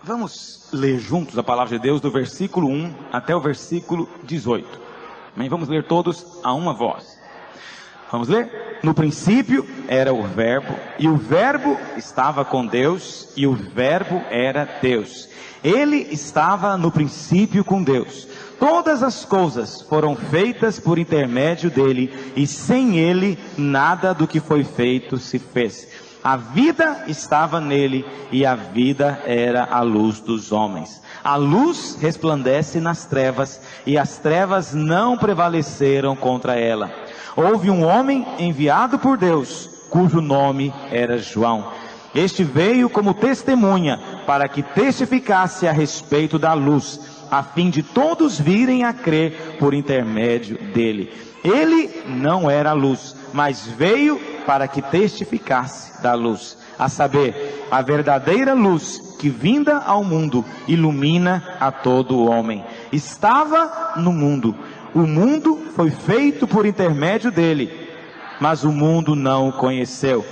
Vamos ler juntos a palavra de Deus do versículo 1 até o versículo 18. Amém? Vamos ler todos a uma voz. Vamos ler? No princípio era o Verbo, e o Verbo estava com Deus, e o Verbo era Deus. Ele estava no princípio com Deus. Todas as coisas foram feitas por intermédio dele, e sem ele nada do que foi feito se fez. A vida estava nele, e a vida era a luz dos homens. A luz resplandece nas trevas, e as trevas não prevaleceram contra ela. Houve um homem enviado por Deus, cujo nome era João. Este veio como testemunha, para que testificasse a respeito da luz, a fim de todos virem a crer por intermédio dele. Ele não era a luz, mas veio para que testificasse da luz, a saber, a verdadeira luz que vinda ao mundo ilumina a todo homem. Estava no mundo, o mundo foi feito por intermédio dele, mas o mundo não o conheceu.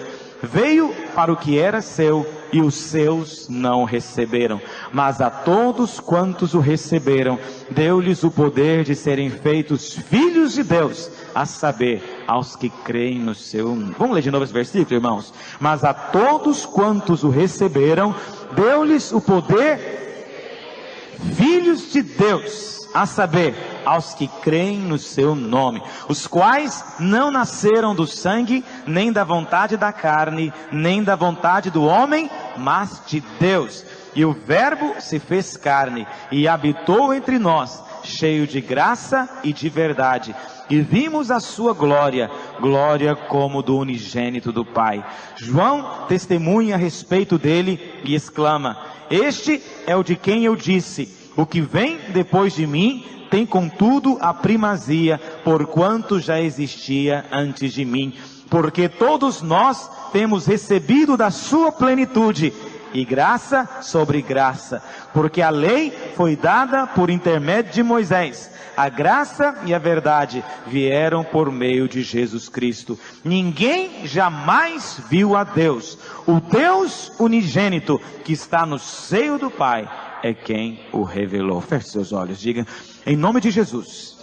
Veio para o que era seu, e os seus não receberam. Mas a todos quantos o receberam, deu-lhes o poder de serem feitos filhos de Deus, a saber, aos que creem no seu nome. Vamos ler de novo esse versículo, irmãos? Mas a todos quantos o receberam, deu-lhes o poder, filhos de Deus, a saber, aos que creem no seu nome, os quais não nasceram do sangue, nem da vontade da carne, nem da vontade do homem, mas de Deus. E o Verbo se fez carne, e habitou entre nós, cheio de graça e de verdade. E vimos a sua glória, glória como do unigênito do Pai. João testemunha a respeito dele e exclama: este é o de quem eu disse, o que vem depois de mim tem contudo a primazia, porquanto já existia antes de mim. Porque todos nós temos recebido da sua plenitude, e graça sobre graça. Porque a lei foi dada por intermédio de Moisés, a graça e a verdade vieram por meio de Jesus Cristo. Ninguém jamais viu a Deus. O Deus unigênito que está no seio do Pai é quem o revelou. Feche seus olhos, diga: em nome de Jesus,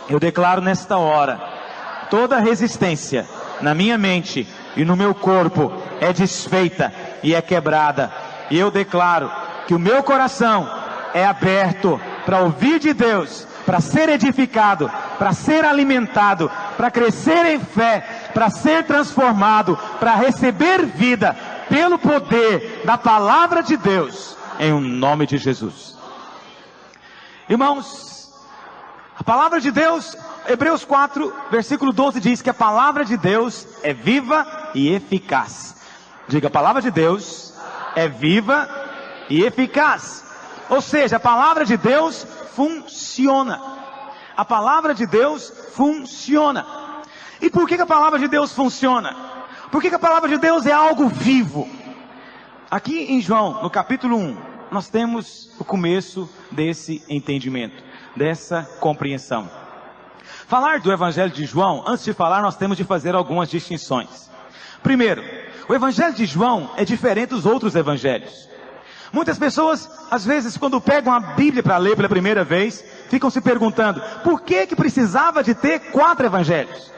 eu declaro nesta hora, toda resistência na minha mente e no meu corpo é desfeita e é quebrada. E eu declaro que o meu coração é aberto para ouvir de Deus, para ser edificado, para ser alimentado, para crescer em fé, para ser transformado, para receber vida pelo poder da palavra de Deus, em nome de Jesus. Irmãos, a palavra de Deus, Hebreus 4, versículo 12 diz que a palavra de Deus é viva e eficaz. Diga: a palavra de Deus é viva e eficaz. Ou seja, a palavra de Deus funciona. A palavra de Deus funciona. E por que a palavra de Deus funciona? Porque a palavra de Deus é algo vivo. Aqui em João, no capítulo 1, nós temos o começo desse entendimento, dessa compreensão. Falar do Evangelho de João, antes de falar, nós temos de fazer algumas distinções. Primeiro, o Evangelho de João é diferente dos outros evangelhos. Muitas pessoas, às vezes, quando pegam a Bíblia para ler pela primeira vez, ficam se perguntando: por que precisava de ter 4 evangelhos?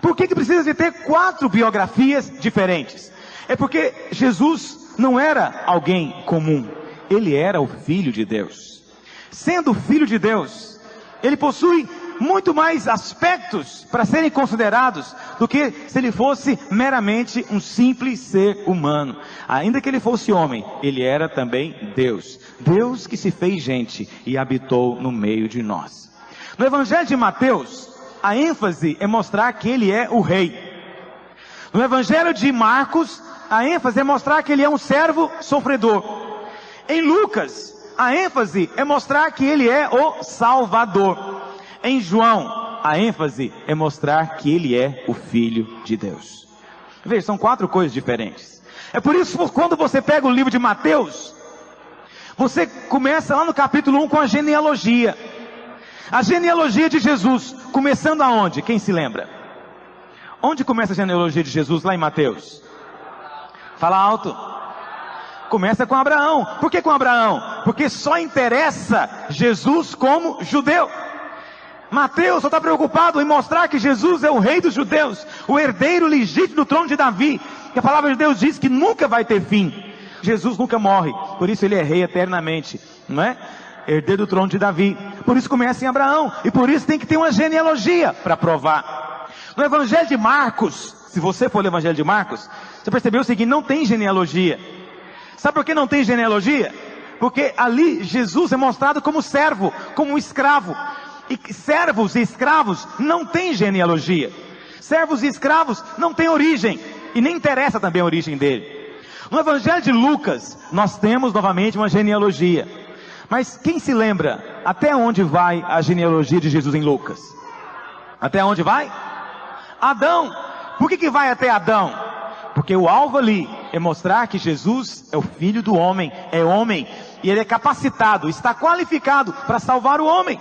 Por que precisa de ter 4 biografias diferentes? É porque Jesus não era alguém comum. Ele era o Filho de Deus. Sendo o Filho de Deus, ele possui muito mais aspectos para serem considerados do que se ele fosse meramente um simples ser humano. Ainda que ele fosse homem, ele era também Deus. Deus que se fez gente e habitou no meio de nós. No Evangelho de Mateus, a ênfase é mostrar que ele é o rei. No Evangelho de Marcos, a ênfase é mostrar que ele é um servo sofredor. Em Lucas, a ênfase é mostrar que ele é o Salvador. Em João, a ênfase é mostrar que ele é o Filho de Deus. Veja, são 4 coisas diferentes. É por isso que quando você pega o livro de Mateus, você começa lá no capítulo 1 com a genealogia. A genealogia de Jesus, começando aonde? Quem se lembra? Onde começa a genealogia de Jesus? Lá em Mateus. Fala alto. Começa com Abraão. Por que com Abraão? Porque só interessa Jesus como judeu. Mateus só está preocupado em mostrar que Jesus é o rei dos judeus, o herdeiro legítimo do trono de Davi, que a palavra de Deus diz que nunca vai ter fim. Jesus nunca morre, por isso ele é rei eternamente, não é? Herdeiro do trono de Davi. Por isso começa em Abraão, e por isso tem que ter uma genealogia para provar. No Evangelho de Marcos, se você for ler o Evangelho de Marcos, você percebeu o seguinte: não tem genealogia. Sabe por que não tem genealogia? Porque ali Jesus é mostrado como servo, como escravo. E servos e escravos não têm genealogia. Servos e escravos não têm origem, e nem interessa também a origem dele. No Evangelho de Lucas, nós temos novamente uma genealogia. Mas quem se lembra até onde vai a genealogia de Jesus em Lucas? Até onde vai? Adão. Por que vai até Adão? Porque o alvo ali é mostrar que Jesus é o Filho do homem, é homem, e ele é capacitado, está qualificado para salvar o homem.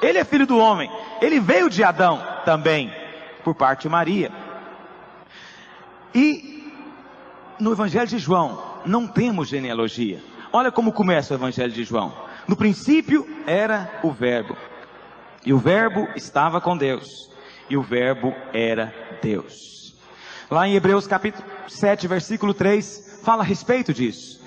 Ele é filho do homem, ele veio de Adão também, por parte de Maria. E no Evangelho de João não temos genealogia. Olha como começa o Evangelho de João. No princípio era o Verbo, e o Verbo estava com Deus, e o Verbo era Deus. Lá em Hebreus capítulo 7, versículo 3, fala a respeito disso.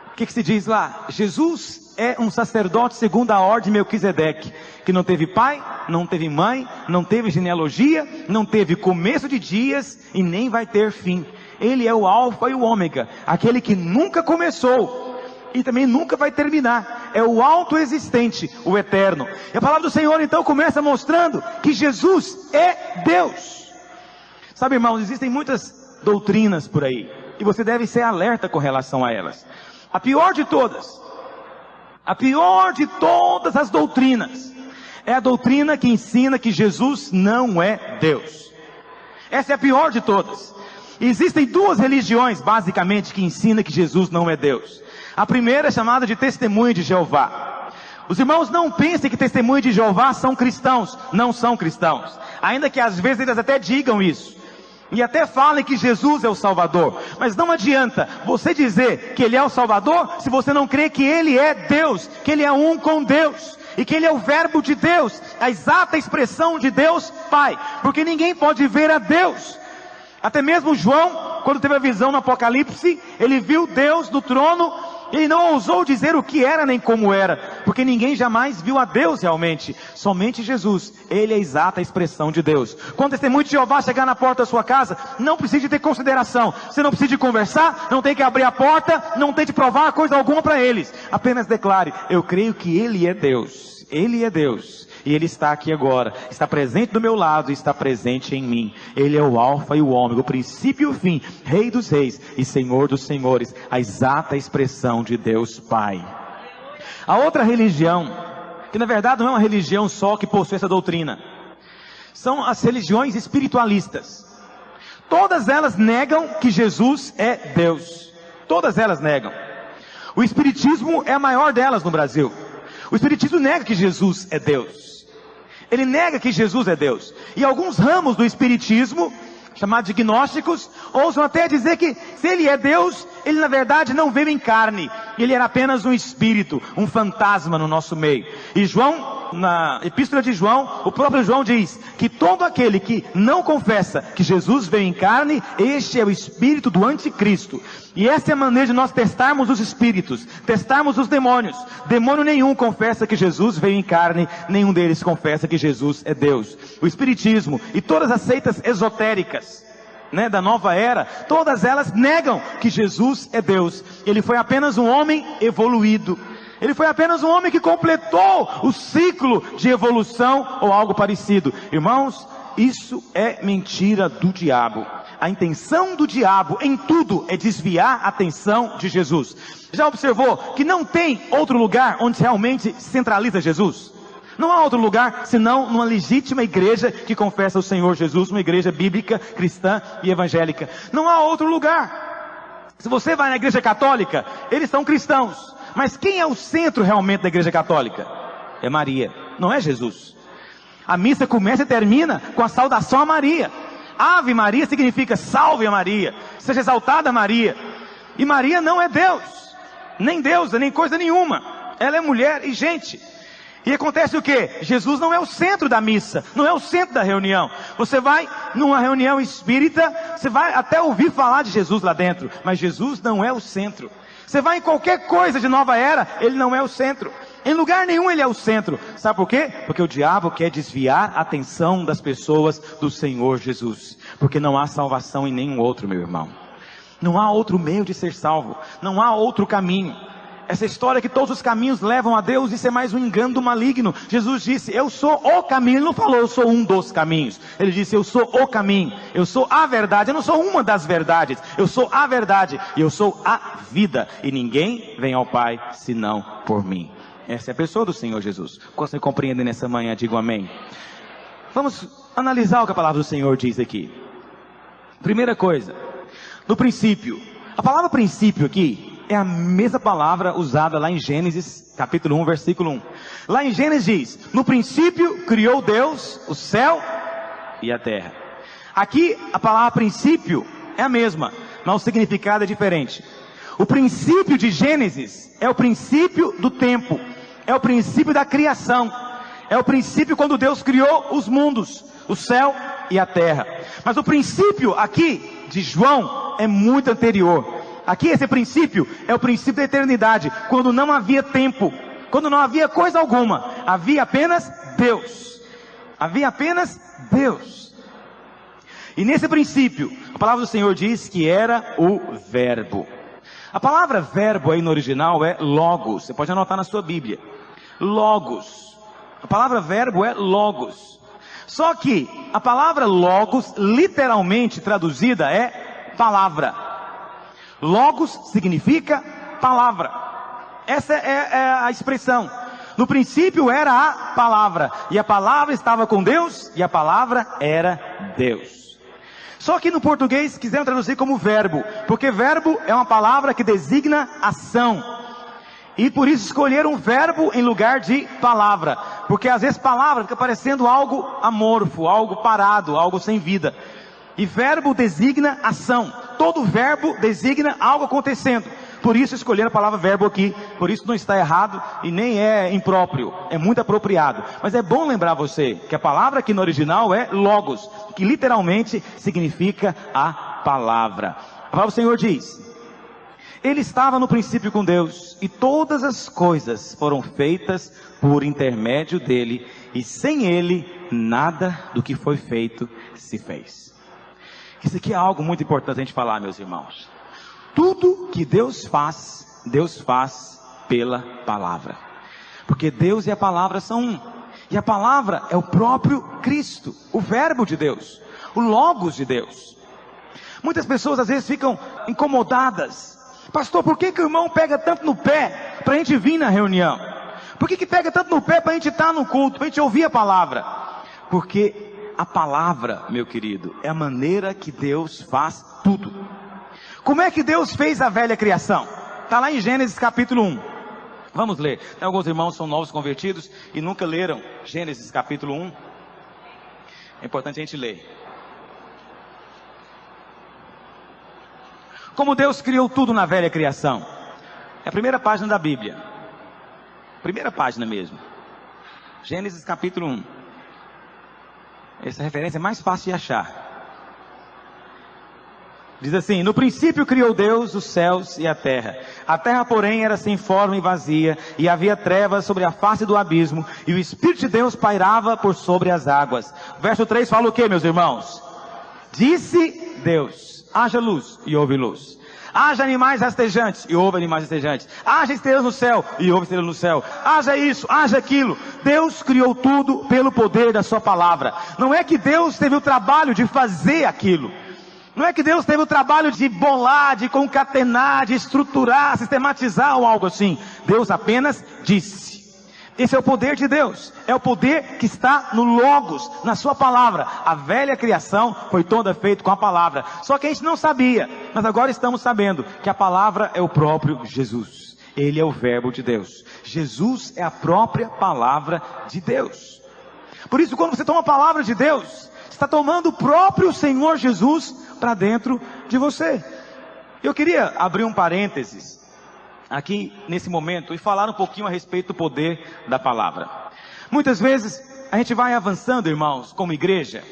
O que se diz lá? Jesus é um sacerdote segundo a ordem de Melquisedeque, que não teve pai, não teve mãe, não teve genealogia, não teve começo de dias e nem vai ter fim. Ele é o alfa e o ômega, aquele que nunca começou e também nunca vai terminar. É o autoexistente, o eterno. E a palavra do Senhor então começa mostrando que Jesus é Deus. Sabe, irmãos, existem muitas doutrinas por aí, e você deve ser alerta com relação a elas. A pior de todas as doutrinas, é a doutrina que ensina que Jesus não é Deus. Essa é a pior de todas. Existem duas religiões, basicamente, que ensinam que Jesus não é Deus. A primeira é chamada de Testemunho de Jeová. Os irmãos não pensem que Testemunho de Jeová são cristãos. Não são cristãos. Ainda que às vezes eles até digam isso. E até falem que Jesus é o Salvador. Mas não adianta você dizer que Ele é o Salvador, se você não crê que Ele é Deus, que Ele é um com Deus, e que Ele é o Verbo de Deus, a exata expressão de Deus Pai. Porque ninguém pode ver a Deus. Até mesmo João, quando teve a visão no Apocalipse, ele viu Deus no trono, ele não ousou dizer o que era nem como era, porque ninguém jamais viu a Deus realmente, somente Jesus. Ele é a exata expressão de Deus. Quando o Testemunho de Jeová chegar na porta da sua casa, não precisa ter consideração, você não precisa de conversar, não tem que abrir a porta, não tem de provar coisa alguma para eles, apenas declare: eu creio que Ele é Deus, Ele é Deus. E Ele está aqui agora, está presente do meu lado e está presente em mim. Ele é o alfa e o ômega, o princípio e o fim, Rei dos reis e Senhor dos senhores, a exata expressão de Deus Pai. A outra religião, que na verdade não é uma religião só que possui essa doutrina, são as religiões espiritualistas. Todas elas negam que Jesus é Deus. Todas elas negam. O espiritismo é a maior delas no Brasil. O espiritismo nega que Jesus é Deus. Ele nega que Jesus é Deus. E alguns ramos do espiritismo, chamados de gnósticos, ousam até dizer que se Ele é Deus, Ele na verdade não veio em carne. Ele era apenas um espírito, um fantasma no nosso meio. E João, na epístola de João, o próprio João diz que todo aquele que não confessa que Jesus veio em carne, este é o espírito do anticristo. E essa é a maneira de nós testarmos os espíritos, testarmos os demônios. Demônio nenhum confessa que Jesus veio em carne, nenhum deles confessa que Jesus é Deus. O espiritismo e todas as seitas esotéricas, da nova era, todas elas negam que Jesus é Deus. Ele foi apenas um homem evoluído. Ele foi apenas um homem que completou o ciclo de evolução ou algo parecido. Irmãos, isso é mentira do diabo. A intenção do diabo em tudo é desviar a atenção de Jesus. Já observou que não tem outro lugar onde realmente centraliza Jesus? Não há outro lugar senão numa legítima igreja que confessa o Senhor Jesus, uma igreja bíblica, cristã e evangélica. Não há outro lugar. Se você vai na igreja católica, eles são cristãos. Mas quem é o centro realmente da igreja católica? É Maria, não é Jesus. A missa começa e termina com a saudação a Maria. Ave Maria significa salve a Maria, seja exaltada Maria. E Maria não é Deus, nem deusa, nem coisa nenhuma. Ela é mulher e gente. E acontece o quê? Jesus não é o centro da missa, não é o centro da reunião. Você vai numa reunião espírita, você vai até ouvir falar de Jesus lá dentro, mas Jesus não é o centro. Você vai em qualquer coisa de nova era, ele não é o centro. Em lugar nenhum ele é o centro. Sabe por quê? Porque o diabo quer desviar a atenção das pessoas do Senhor Jesus. Porque não há salvação em nenhum outro, meu irmão. Não há outro meio de ser salvo. Não há outro caminho. Essa história que todos os caminhos levam a Deus, isso é mais um engano do maligno. Jesus disse, eu sou o caminho. Ele não falou, eu sou um dos caminhos. Ele disse, eu sou o caminho. Eu sou a verdade. Eu não sou uma das verdades. Eu sou a verdade. E eu sou a vida. E ninguém vem ao Pai, senão por mim. Essa é a pessoa do Senhor Jesus. Você compreende nessa manhã, digo amém. Vamos analisar o que a palavra do Senhor diz aqui. Primeira coisa, no princípio. A palavra princípio aqui é a mesma palavra usada lá em Gênesis, capítulo 1, versículo 1. Lá em Gênesis diz, no princípio criou Deus o céu e a terra. Aqui a palavra princípio é a mesma, mas o significado é diferente. O princípio de Gênesis é o princípio do tempo. É o princípio da criação. É o princípio quando Deus criou os mundos, o céu e a terra. Mas o princípio aqui de João é muito anterior. Aqui esse princípio é o princípio da eternidade, quando não havia tempo, quando não havia coisa alguma, havia apenas Deus. Havia apenas Deus. E nesse princípio, a palavra do Senhor diz que era o Verbo. A palavra verbo aí no original é logos. Você pode anotar na sua Bíblia. Logos. A palavra verbo é logos. Só que a palavra logos, literalmente traduzida, é palavra. Logos significa palavra. Essa é a expressão. No princípio era a palavra. E a palavra estava com Deus. E a palavra era Deus. Só que no português quiseram traduzir como verbo, porque verbo é uma palavra que designa ação. E por isso escolheram verbo em lugar de palavra, porque às vezes palavra fica parecendo algo amorfo, algo parado, algo sem vida. E verbo designa ação. Todo verbo designa algo acontecendo. Por isso escolheram a palavra verbo aqui. Por isso não está errado e nem é impróprio. É muito apropriado. Mas é bom lembrar você que a palavra aqui no original é logos, que literalmente significa a palavra. A palavra do Senhor diz, ele estava no princípio com Deus, e todas as coisas foram feitas por intermédio dele, e sem ele nada do que foi feito se fez. Isso aqui é algo muito importante a gente falar, meus irmãos. Tudo que Deus faz pela palavra. Porque Deus e a palavra são um. E a palavra é o próprio Cristo, o verbo de Deus, o logos de Deus. Muitas pessoas às vezes ficam incomodadas. Pastor, por que o irmão pega tanto no pé para a gente vir na reunião? Por que pega tanto no pé para a gente estar no culto, para a gente ouvir a palavra? Porque a palavra, meu querido, é a maneira que Deus faz tudo. Como é que Deus fez a velha criação? Está lá em Gênesis capítulo 1. Vamos ler. Tem alguns irmãos que são novos convertidos e nunca leram Gênesis capítulo 1. É importante a gente ler. Como Deus criou tudo na velha criação. É a primeira página da Bíblia. Primeira página mesmo. Gênesis capítulo 1. Essa referência é mais fácil de achar. Diz assim, no princípio criou Deus os céus e a terra. A terra, porém, era sem forma e vazia, e havia trevas sobre a face do abismo, e o Espírito de Deus pairava por sobre as águas. Verso 3 fala o que, meus irmãos? Disse Deus, haja luz, e houve luz. Haja animais rastejantes, e houve animais rastejantes. Haja estrelas no céu, e houve estrelas no céu. Haja isso, haja aquilo. Deus criou tudo pelo poder da sua palavra. Não é que Deus teve o trabalho de fazer aquilo. Não é que Deus teve o trabalho de bolar, de concatenar, de estruturar, sistematizar ou algo assim. Deus apenas disse. Esse é o poder de Deus. É o poder que está no Logos, na sua palavra. A velha criação foi toda feita com a palavra. Só que a gente não sabia, mas agora estamos sabendo que a palavra é o próprio Jesus. Ele é o verbo de Deus. Jesus é a própria palavra de Deus. Por isso, quando você toma a palavra de Deus, está tomando o próprio Senhor Jesus para dentro de você. Eu queria abrir um parênteses aqui nesse momento e falar um pouquinho a respeito do poder da palavra. Muitas vezes a gente vai avançando, irmãos, como igreja,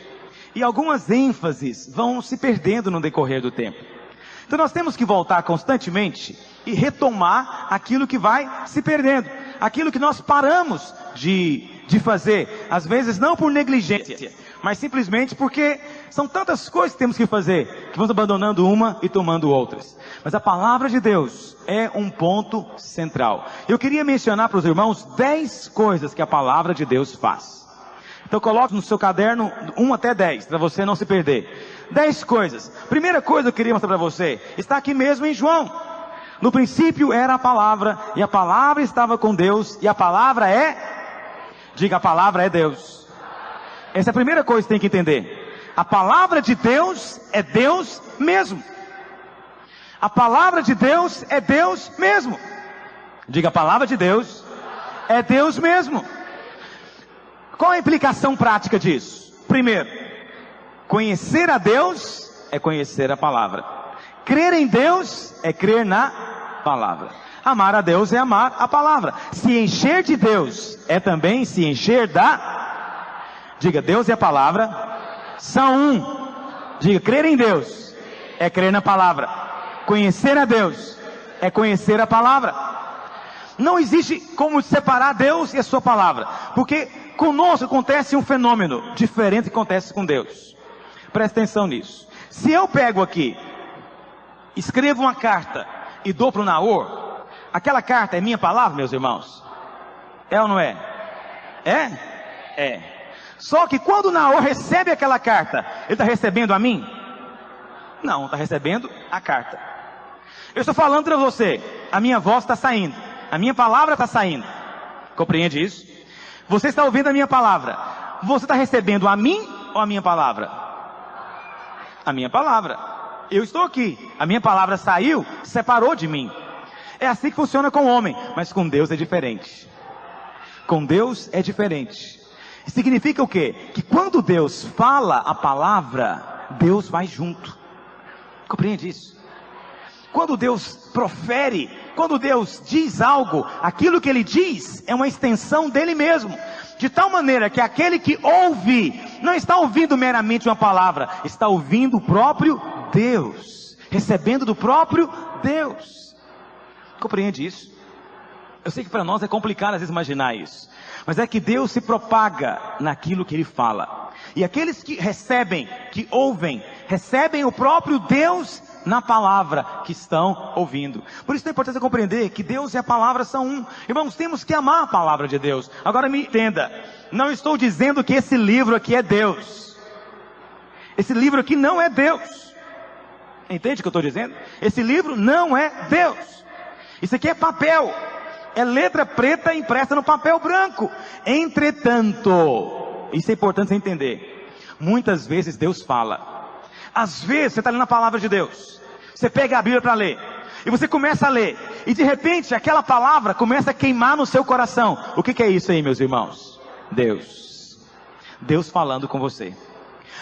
e algumas ênfases vão se perdendo no decorrer do tempo. Então nós temos que voltar constantemente e retomar aquilo que vai se perdendo, aquilo que nós paramos de fazer, às vezes não por negligência, mas simplesmente porque são tantas coisas que temos que fazer, que vamos abandonando uma e tomando outras. Mas a palavra de Deus é um ponto central. Eu queria mencionar para os irmãos 10 coisas que a palavra de Deus faz. Então coloque no seu caderno 1 até 10, para você não se perder. 10 coisas. Primeira coisa que eu queria mostrar para você, está aqui mesmo em João. No princípio era a palavra, e a palavra estava com Deus, e a palavra diga, a palavra é Deus. Essa é a primeira coisa que tem que entender. A palavra de Deus é Deus mesmo. A palavra de Deus é Deus mesmo. Diga, a palavra de Deus é Deus mesmo. Qual a implicação prática disso? Primeiro, conhecer a Deus é conhecer a palavra. Crer em Deus é crer na palavra. Amar a Deus é amar a palavra. Se encher de Deus é também se encher diga, Deus e a palavra são um. Diga, crer em Deus é crer na palavra. Conhecer a Deus é conhecer a palavra. Não existe como separar Deus e a sua palavra, porque conosco acontece um fenômeno diferente que acontece com Deus. Presta atenção nisso. Se eu pego aqui, escrevo uma carta e dou para o Naor, aquela carta é minha palavra, meus irmãos? É ou não é? É? É. Só que quando o Naor recebe aquela carta, ele está recebendo a mim? Não, está recebendo a carta. Eu estou falando para você, a minha voz está saindo, a minha palavra está saindo. Compreende isso? Você está ouvindo a minha palavra. Você está recebendo a mim ou a minha palavra? A minha palavra. Eu estou aqui, a minha palavra saiu, separou de mim. É assim que funciona com o homem, mas com Deus é diferente. Com Deus é diferente. Significa o quê? Que quando Deus fala a palavra, Deus vai junto. Compreende isso? Quando Deus profere, quando Deus diz algo, aquilo que Ele diz é uma extensão dEle mesmo. De tal maneira que aquele que ouve, não está ouvindo meramente uma palavra, está ouvindo o próprio Deus, recebendo do próprio Deus. Compreende isso? Eu sei que para nós é complicado às vezes imaginar isso, mas é que Deus se propaga naquilo que Ele fala. E aqueles que recebem, que ouvem, recebem o próprio Deus na palavra que estão ouvindo. Por isso é importante compreender que Deus e a palavra são um. Irmãos, temos que amar a palavra de Deus. Agora me entenda, não estou dizendo que esse livro aqui é Deus. Esse livro aqui não é Deus. Entende o que eu estou dizendo? Esse livro não é Deus. Isso aqui é papel. É letra preta impressa no papel branco. Entretanto, isso é importante você entender. Muitas vezes Deus fala. Às vezes você está lendo a palavra de Deus. Você pega a Bíblia para ler. E você começa a ler. E de repente aquela palavra começa a queimar no seu coração. O que é isso aí, meus irmãos? Deus. Deus falando com você.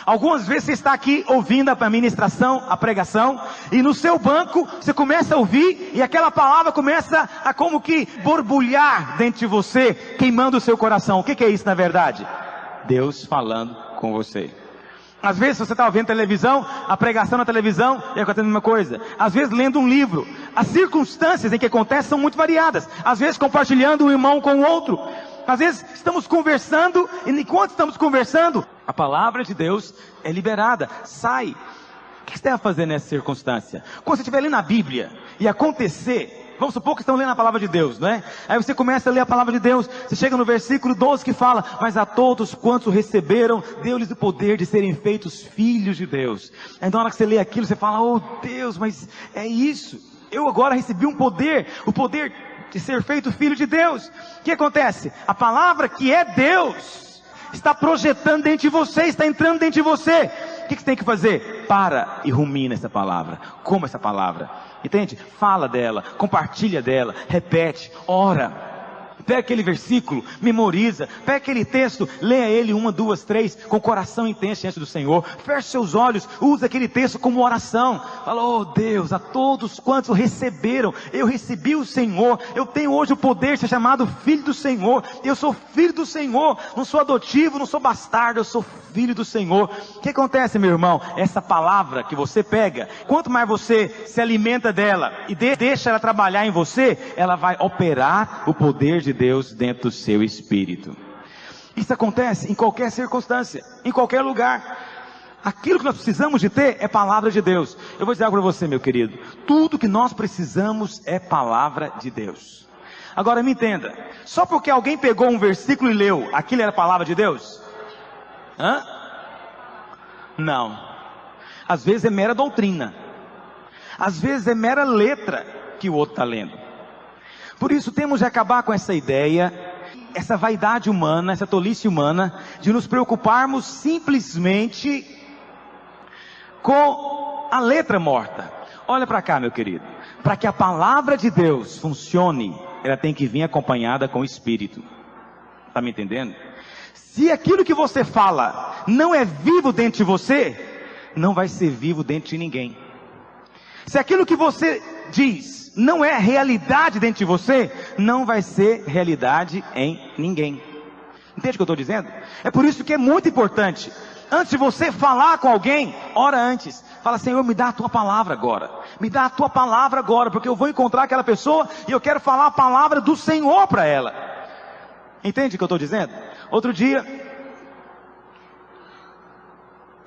Algumas vezes você está aqui ouvindo a ministração, a pregação, e no seu banco você começa a ouvir, e aquela palavra começa a como que borbulhar dentro de você, queimando o seu coração. O que é isso na verdade? Deus falando com você. Às vezes você está ouvindo televisão, a pregação na televisão, e acontece a mesma coisa. Às vezes lendo um livro. As circunstâncias em que acontece são muito variadas. Às vezes compartilhando um irmão com o outro. Às vezes estamos conversando, e enquanto estamos conversando, a palavra de Deus é liberada, sai. O que você deve fazer nessa circunstância? Quando você estiver lendo a Bíblia e acontecer, vamos supor que estão lendo a palavra de Deus, não é? Aí você começa a ler a palavra de Deus, você chega no versículo 12 que fala: mas a todos quantos receberam, deu-lhes o poder de serem feitos filhos de Deus. Aí na hora que você lê aquilo, você fala: oh Deus, mas é isso, eu agora recebi um poder, o poder de ser feito filho de Deus. O que acontece? A palavra que é Deus está projetando dentro de você, está entrando dentro de você. O que você tem que fazer? Para e rumina essa palavra, coma essa palavra, entende? Fala dela, compartilha dela, repete, ora. Pega aquele versículo, memoriza, pega aquele texto, leia ele 1, 2, 3, com o coração intenso diante do Senhor. Feche seus olhos, usa aquele texto como oração. Fala, oh Deus, a todos quantos receberam, eu recebi o Senhor, eu tenho hoje o poder de ser chamado filho do Senhor, eu sou filho do Senhor, não sou adotivo, não sou bastardo, eu sou filho do Senhor. O que acontece, meu irmão? Essa palavra que você pega, quanto mais você se alimenta dela e deixa ela trabalhar em você, ela vai operar o poder de Deus dentro do seu espírito. Isso acontece em qualquer circunstância, em qualquer lugar. Aquilo que nós precisamos de ter é palavra de Deus. Eu vou dizer algo para você, meu querido, tudo que nós precisamos é palavra de Deus. Agora me entenda, só porque alguém pegou um versículo e leu, aquilo era palavra de Deus? Não. Às vezes é mera doutrina, às vezes é mera letra que o outro está lendo. Por isso temos de acabar com essa ideia, essa vaidade humana, essa tolice humana, de nos preocuparmos simplesmente com a letra morta. Olha para cá, meu querido, para que a palavra de Deus funcione, ela tem que vir acompanhada com o Espírito. Está me entendendo? Se aquilo que você fala não é vivo dentro de você, não vai ser vivo dentro de ninguém. Se aquilo que você diz não é realidade dentro de você, não vai ser realidade em ninguém. Entende o que eu estou dizendo? É por isso que é muito importante, antes de você falar com alguém, ora antes. Fala, Senhor, me dá a tua palavra agora. Me dá a tua palavra agora, porque eu vou encontrar aquela pessoa e eu quero falar a palavra do Senhor para ela. Entende o que eu estou dizendo? Outro dia,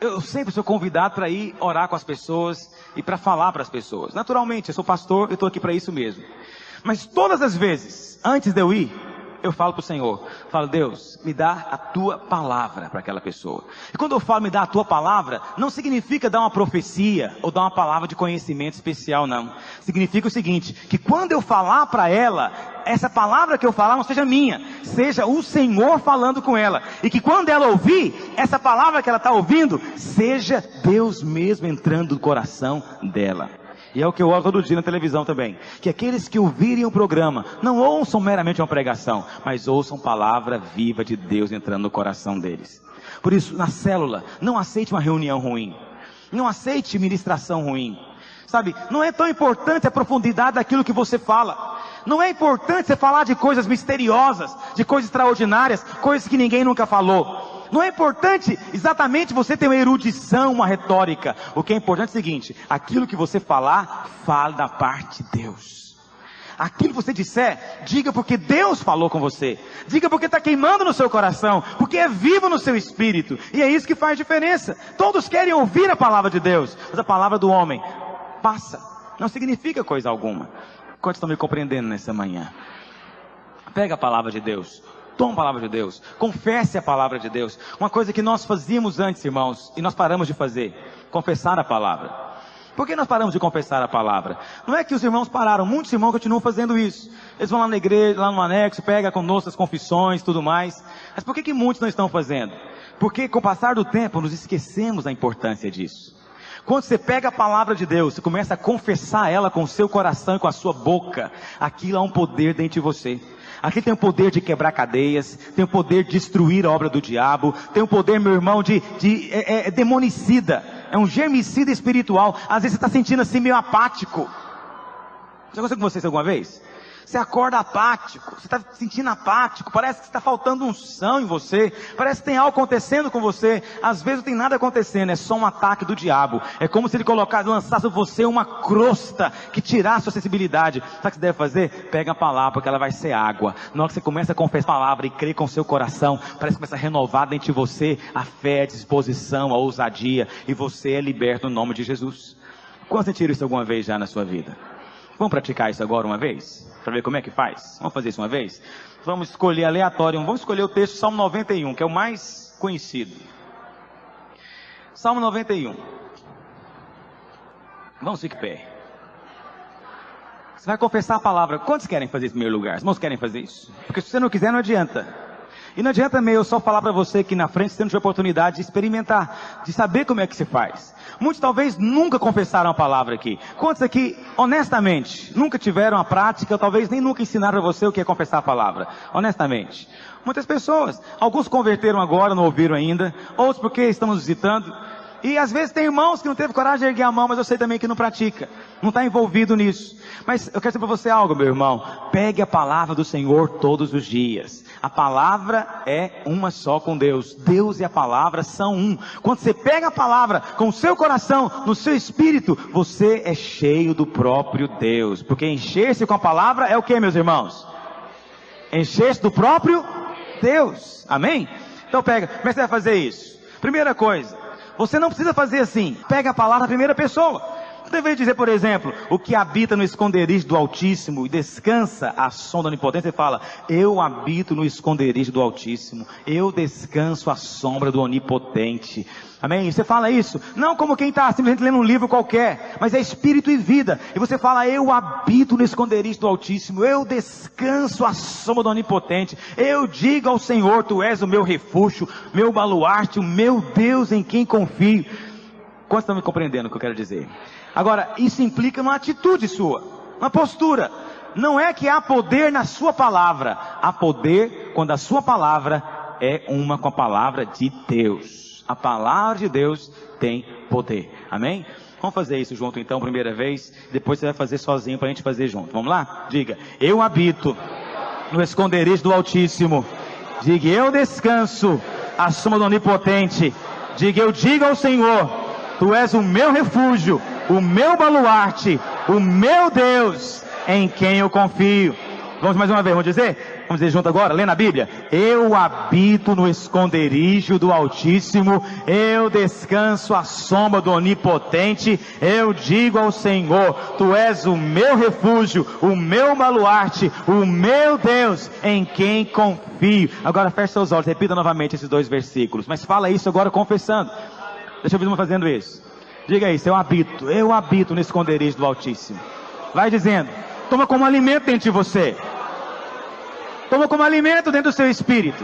eu sempre sou convidado para ir orar com as pessoas e para falar para as pessoas. Naturalmente, eu sou pastor, eu estou aqui para isso mesmo. Mas todas as vezes, antes de eu ir, eu falo para o Senhor, falo, Deus, me dá a tua palavra para aquela pessoa. E quando eu falo me dá a tua palavra, não significa dar uma profecia ou dar uma palavra de conhecimento especial, não. Significa o seguinte, que quando eu falar para ela, essa palavra que eu falar não seja minha, seja o Senhor falando com ela. E que quando ela ouvir, essa palavra que ela está ouvindo, seja Deus mesmo entrando no coração dela. E é o que eu oro todo dia na televisão também, que aqueles que ouvirem o programa, não ouçam meramente uma pregação, mas ouçam palavra viva de Deus entrando no coração deles. Por isso, na célula, não aceite uma reunião ruim, não aceite ministração ruim, sabe, não é tão importante a profundidade daquilo que você fala, não é importante você falar de coisas misteriosas, de coisas extraordinárias, coisas que ninguém nunca falou. Não é importante exatamente você ter uma erudição, uma retórica. O que é importante é o seguinte, aquilo que você falar, fale da parte de Deus. Aquilo que você disser, diga porque Deus falou com você. Diga porque está queimando no seu coração, porque é vivo no seu espírito. E é isso que faz diferença. Todos querem ouvir a palavra de Deus, mas a palavra do homem passa, não significa coisa alguma. Quantos estão me compreendendo nessa manhã? Pega a palavra de Deus. Toma a palavra de Deus, confesse a palavra de Deus. Uma coisa que nós fazíamos antes, irmãos, e nós paramos de fazer, confessar a palavra. Por que nós paramos de confessar a palavra? Não é que os irmãos pararam, muitos irmãos continuam fazendo isso. Eles vão lá na igreja, lá no anexo, pegam conosco as confissões, tudo mais. Mas por que muitos não estão fazendo? Porque com o passar do tempo, nos esquecemos da importância disso. Quando você pega a palavra de Deus, você começa a confessar ela com o seu coração e com a sua boca, aquilo há um poder dentro de você. Aqui tem o poder de quebrar cadeias, tem o poder de destruir a obra do diabo, tem o poder, meu irmão, de demonicida, é um germicida espiritual. Às vezes você está sentindo assim meio apático. Já aconteceu com vocês alguma vez? Você acorda apático, você está se sentindo apático, parece que está faltando unção em você, parece que tem algo acontecendo com você. Às vezes não tem nada acontecendo, é só um ataque do diabo. É como se ele lançasse você uma crosta que tirasse a sua sensibilidade. Sabe o que você deve fazer? Pega a palavra, porque ela vai ser água. Na hora que você começa a confessar a palavra e crer com o seu coração, parece que começa a renovar dentro de você a fé, a disposição, a ousadia, e você é liberto no nome de Jesus. Quando sentiram isso alguma vez já na sua vida? Vamos praticar isso agora uma vez? Para ver como é que faz? Vamos fazer isso uma vez? Vamos escolher aleatório, vamos escolher o texto Salmo 91, que é o mais conhecido. Salmo 91. Vamos ficar em pé. Você vai confessar a palavra. Quantos querem fazer isso em primeiro lugar? Os irmãos querem fazer isso? Porque se você não quiser, não adianta. E não adianta eu só falar para você que na frente você não tiver oportunidade de experimentar, de saber como é que se faz. Muitos talvez nunca confessaram a palavra aqui. Quantos aqui, honestamente, nunca tiveram a prática, ou talvez nem nunca ensinaram a você o que é confessar a palavra? Honestamente. Muitas pessoas, alguns converteram agora, não ouviram ainda, outros porque estamos visitando. E às vezes tem irmãos que não teve coragem de erguer a mão, mas eu sei também que não pratica, não está envolvido nisso. Mas eu quero dizer para você algo, meu irmão. Pegue a palavra do Senhor todos os dias. A palavra é uma só com Deus. Deus e a palavra são um. Quando você pega a palavra com o seu coração, no seu espírito, você é cheio do próprio Deus. Porque encher-se com a palavra é o que, meus irmãos? Encher-se do próprio Deus. Amém? Então pega, como é que você vai fazer isso? Primeira coisa, você não precisa fazer assim. Pega a palavra na primeira pessoa. Você deveria dizer, por exemplo, o que habita no esconderijo do Altíssimo e descansa à sombra da Onipotência. Você fala, eu habito no esconderijo do Altíssimo, eu descanso à sombra do Onipotente. Amém? Você fala isso, não como quem está simplesmente lendo um livro qualquer, mas é espírito e vida. E você fala, eu habito no esconderijo do Altíssimo, eu descanso à sombra do Onipotente. Eu digo ao Senhor, tu és o meu refúgio, meu baluarte, o meu Deus em quem confio. Quantos estão me compreendendo o que eu quero dizer? Agora, isso implica uma atitude sua, uma postura. Não é que há poder na sua palavra. Há poder quando a sua palavra é uma com a palavra de Deus. A palavra de Deus tem poder. Amém? Vamos fazer isso junto então, primeira vez. Depois você vai fazer sozinho para a gente fazer junto. Vamos lá? Diga, eu habito no esconderijo do Altíssimo. Diga, eu descanso à sombra do Onipotente. Diga, eu digo ao Senhor, tu és o meu refúgio, o meu baluarte, o meu Deus, em quem eu confio. Vamos mais uma vez, vamos dizer? Vamos dizer junto agora, lendo a Bíblia. Eu habito no esconderijo do Altíssimo, eu descanso à sombra do Onipotente, eu digo ao Senhor, tu és o meu refúgio, o meu baluarte, o meu Deus, em quem confio. Agora feche seus olhos, repita novamente esses dois versículos, mas fala isso agora confessando. Deixa eu ver uma fazendo isso. Diga isso, eu habito no esconderijo do Altíssimo. Vai dizendo, toma como alimento dentro de você. Toma como alimento dentro do seu espírito.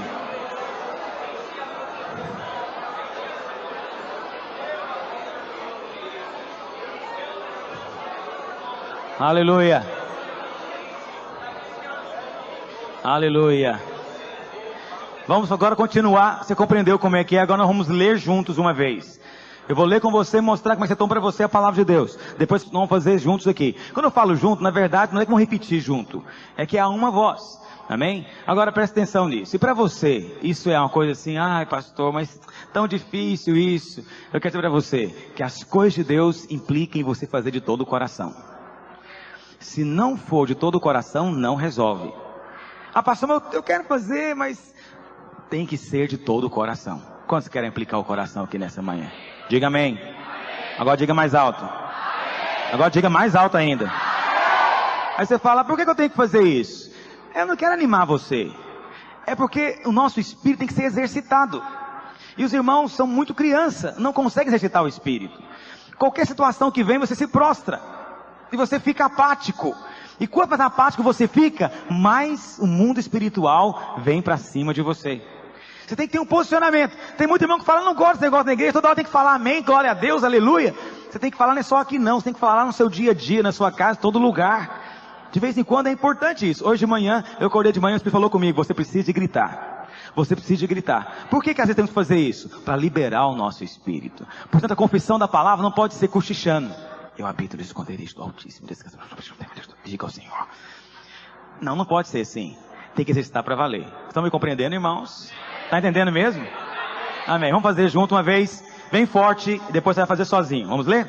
Aleluia. Aleluia. Vamos agora continuar. Você compreendeu como é que é? Agora nós vamos ler juntos uma vez. Eu vou ler com você e mostrar como é que você toma para você a palavra de Deus. Depois nós vamos fazer juntos aqui. Quando eu falo junto, na verdade, não é que vamos repetir junto. É que há uma voz. Amém? Agora presta atenção nisso. E para você, isso é uma coisa assim, ai pastor, mas tão difícil isso. Eu quero dizer para você, que as coisas de Deus implicam em você fazer de todo o coração. Se não for de todo o coração, não resolve. Ah pastor, eu quero fazer, mas tem que ser de todo o coração. Quantos querem implicar o coração aqui nessa manhã? Diga amém. Agora diga mais alto. Agora diga mais alto ainda. Aí você fala, por que eu tenho que fazer isso? Eu não quero animar você. É porque o nosso espírito tem que ser exercitado. E os irmãos são muito criança, não conseguem exercitar o espírito. Qualquer situação que vem, você se prostra. E você fica apático. E quanto mais apático você fica, mais o mundo espiritual vem para cima de você. Você tem que ter um posicionamento. Tem muito irmão que fala, não gosto desse negócio da igreja, toda hora tem que falar amém, glória a Deus, aleluia. Você tem que falar não é só aqui não, você tem que falar no seu dia a dia, na sua casa, em todo lugar. De vez em quando é importante isso. Hoje de manhã, eu acordei de manhã, o Espírito falou comigo, você precisa de gritar. Você precisa de gritar. Por que às vezes temos que fazer isso? Para liberar o nosso espírito. Portanto, a confissão da palavra não pode ser cochichando. Eu habito no esconderijo do Altíssimo. Diga ao Senhor. Não pode ser assim. Tem que exercitar para valer. Estão me compreendendo, irmãos? Está entendendo mesmo? Amém. Vamos fazer junto uma vez, bem forte, e depois você vai fazer sozinho. Vamos ler?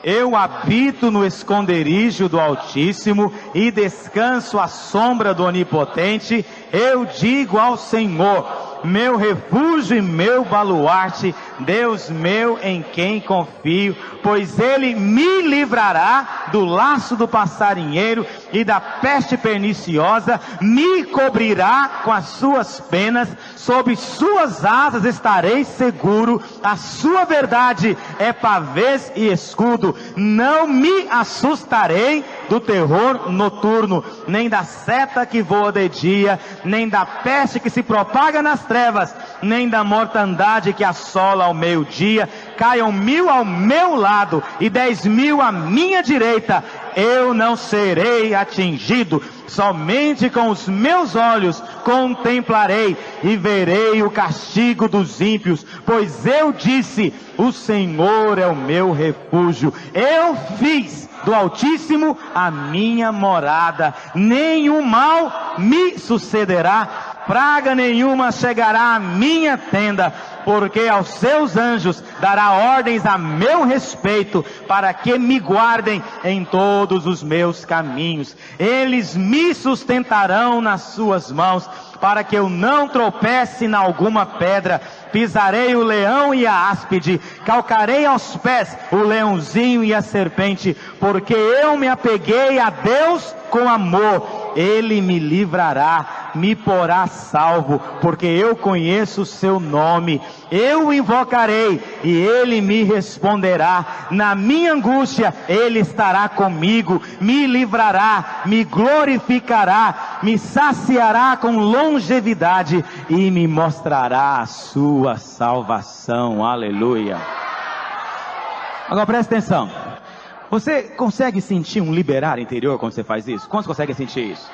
Eu habito no esconderijo do Altíssimo e descanso à sombra do Onipotente. Eu digo ao Senhor, meu refúgio e meu baluarte, Deus meu em quem confio, pois Ele me livrará do laço do passarinheiro e da peste perniciosa, me cobrirá com as suas penas, sob suas asas estarei seguro, a sua verdade é pavês e escudo, não me assustarei, do terror noturno, nem da seta que voa de dia, nem da peste que se propaga nas trevas, nem da mortandade que assola ao meio-dia. Caiam 1000 ao meu lado e 10.000 à minha direita, eu não serei atingido. Somente com os meus olhos contemplarei e verei o castigo dos ímpios, pois eu disse: o Senhor é o meu refúgio. Eu fiz do Altíssimo a minha morada, nenhum mal me sucederá, praga nenhuma chegará à minha tenda, porque aos seus anjos dará ordens a meu respeito, para que me guardem em todos os meus caminhos. Eles me sustentarão nas suas mãos, para que eu não tropece em alguma pedra. Pisarei o leão e a áspide, calcarei aos pés o leãozinho e a serpente, porque eu me apeguei a Deus com amor. Ele me livrará, me porá salvo, porque eu conheço o seu nome. Eu o invocarei e ele me responderá. Na minha angústia ele estará comigo, me livrará, me glorificará, me saciará com longevidade e me mostrará a sua salvação. Aleluia. Agora presta atenção. Você consegue sentir um liberar interior quando você faz isso? Quantos conseguem sentir isso?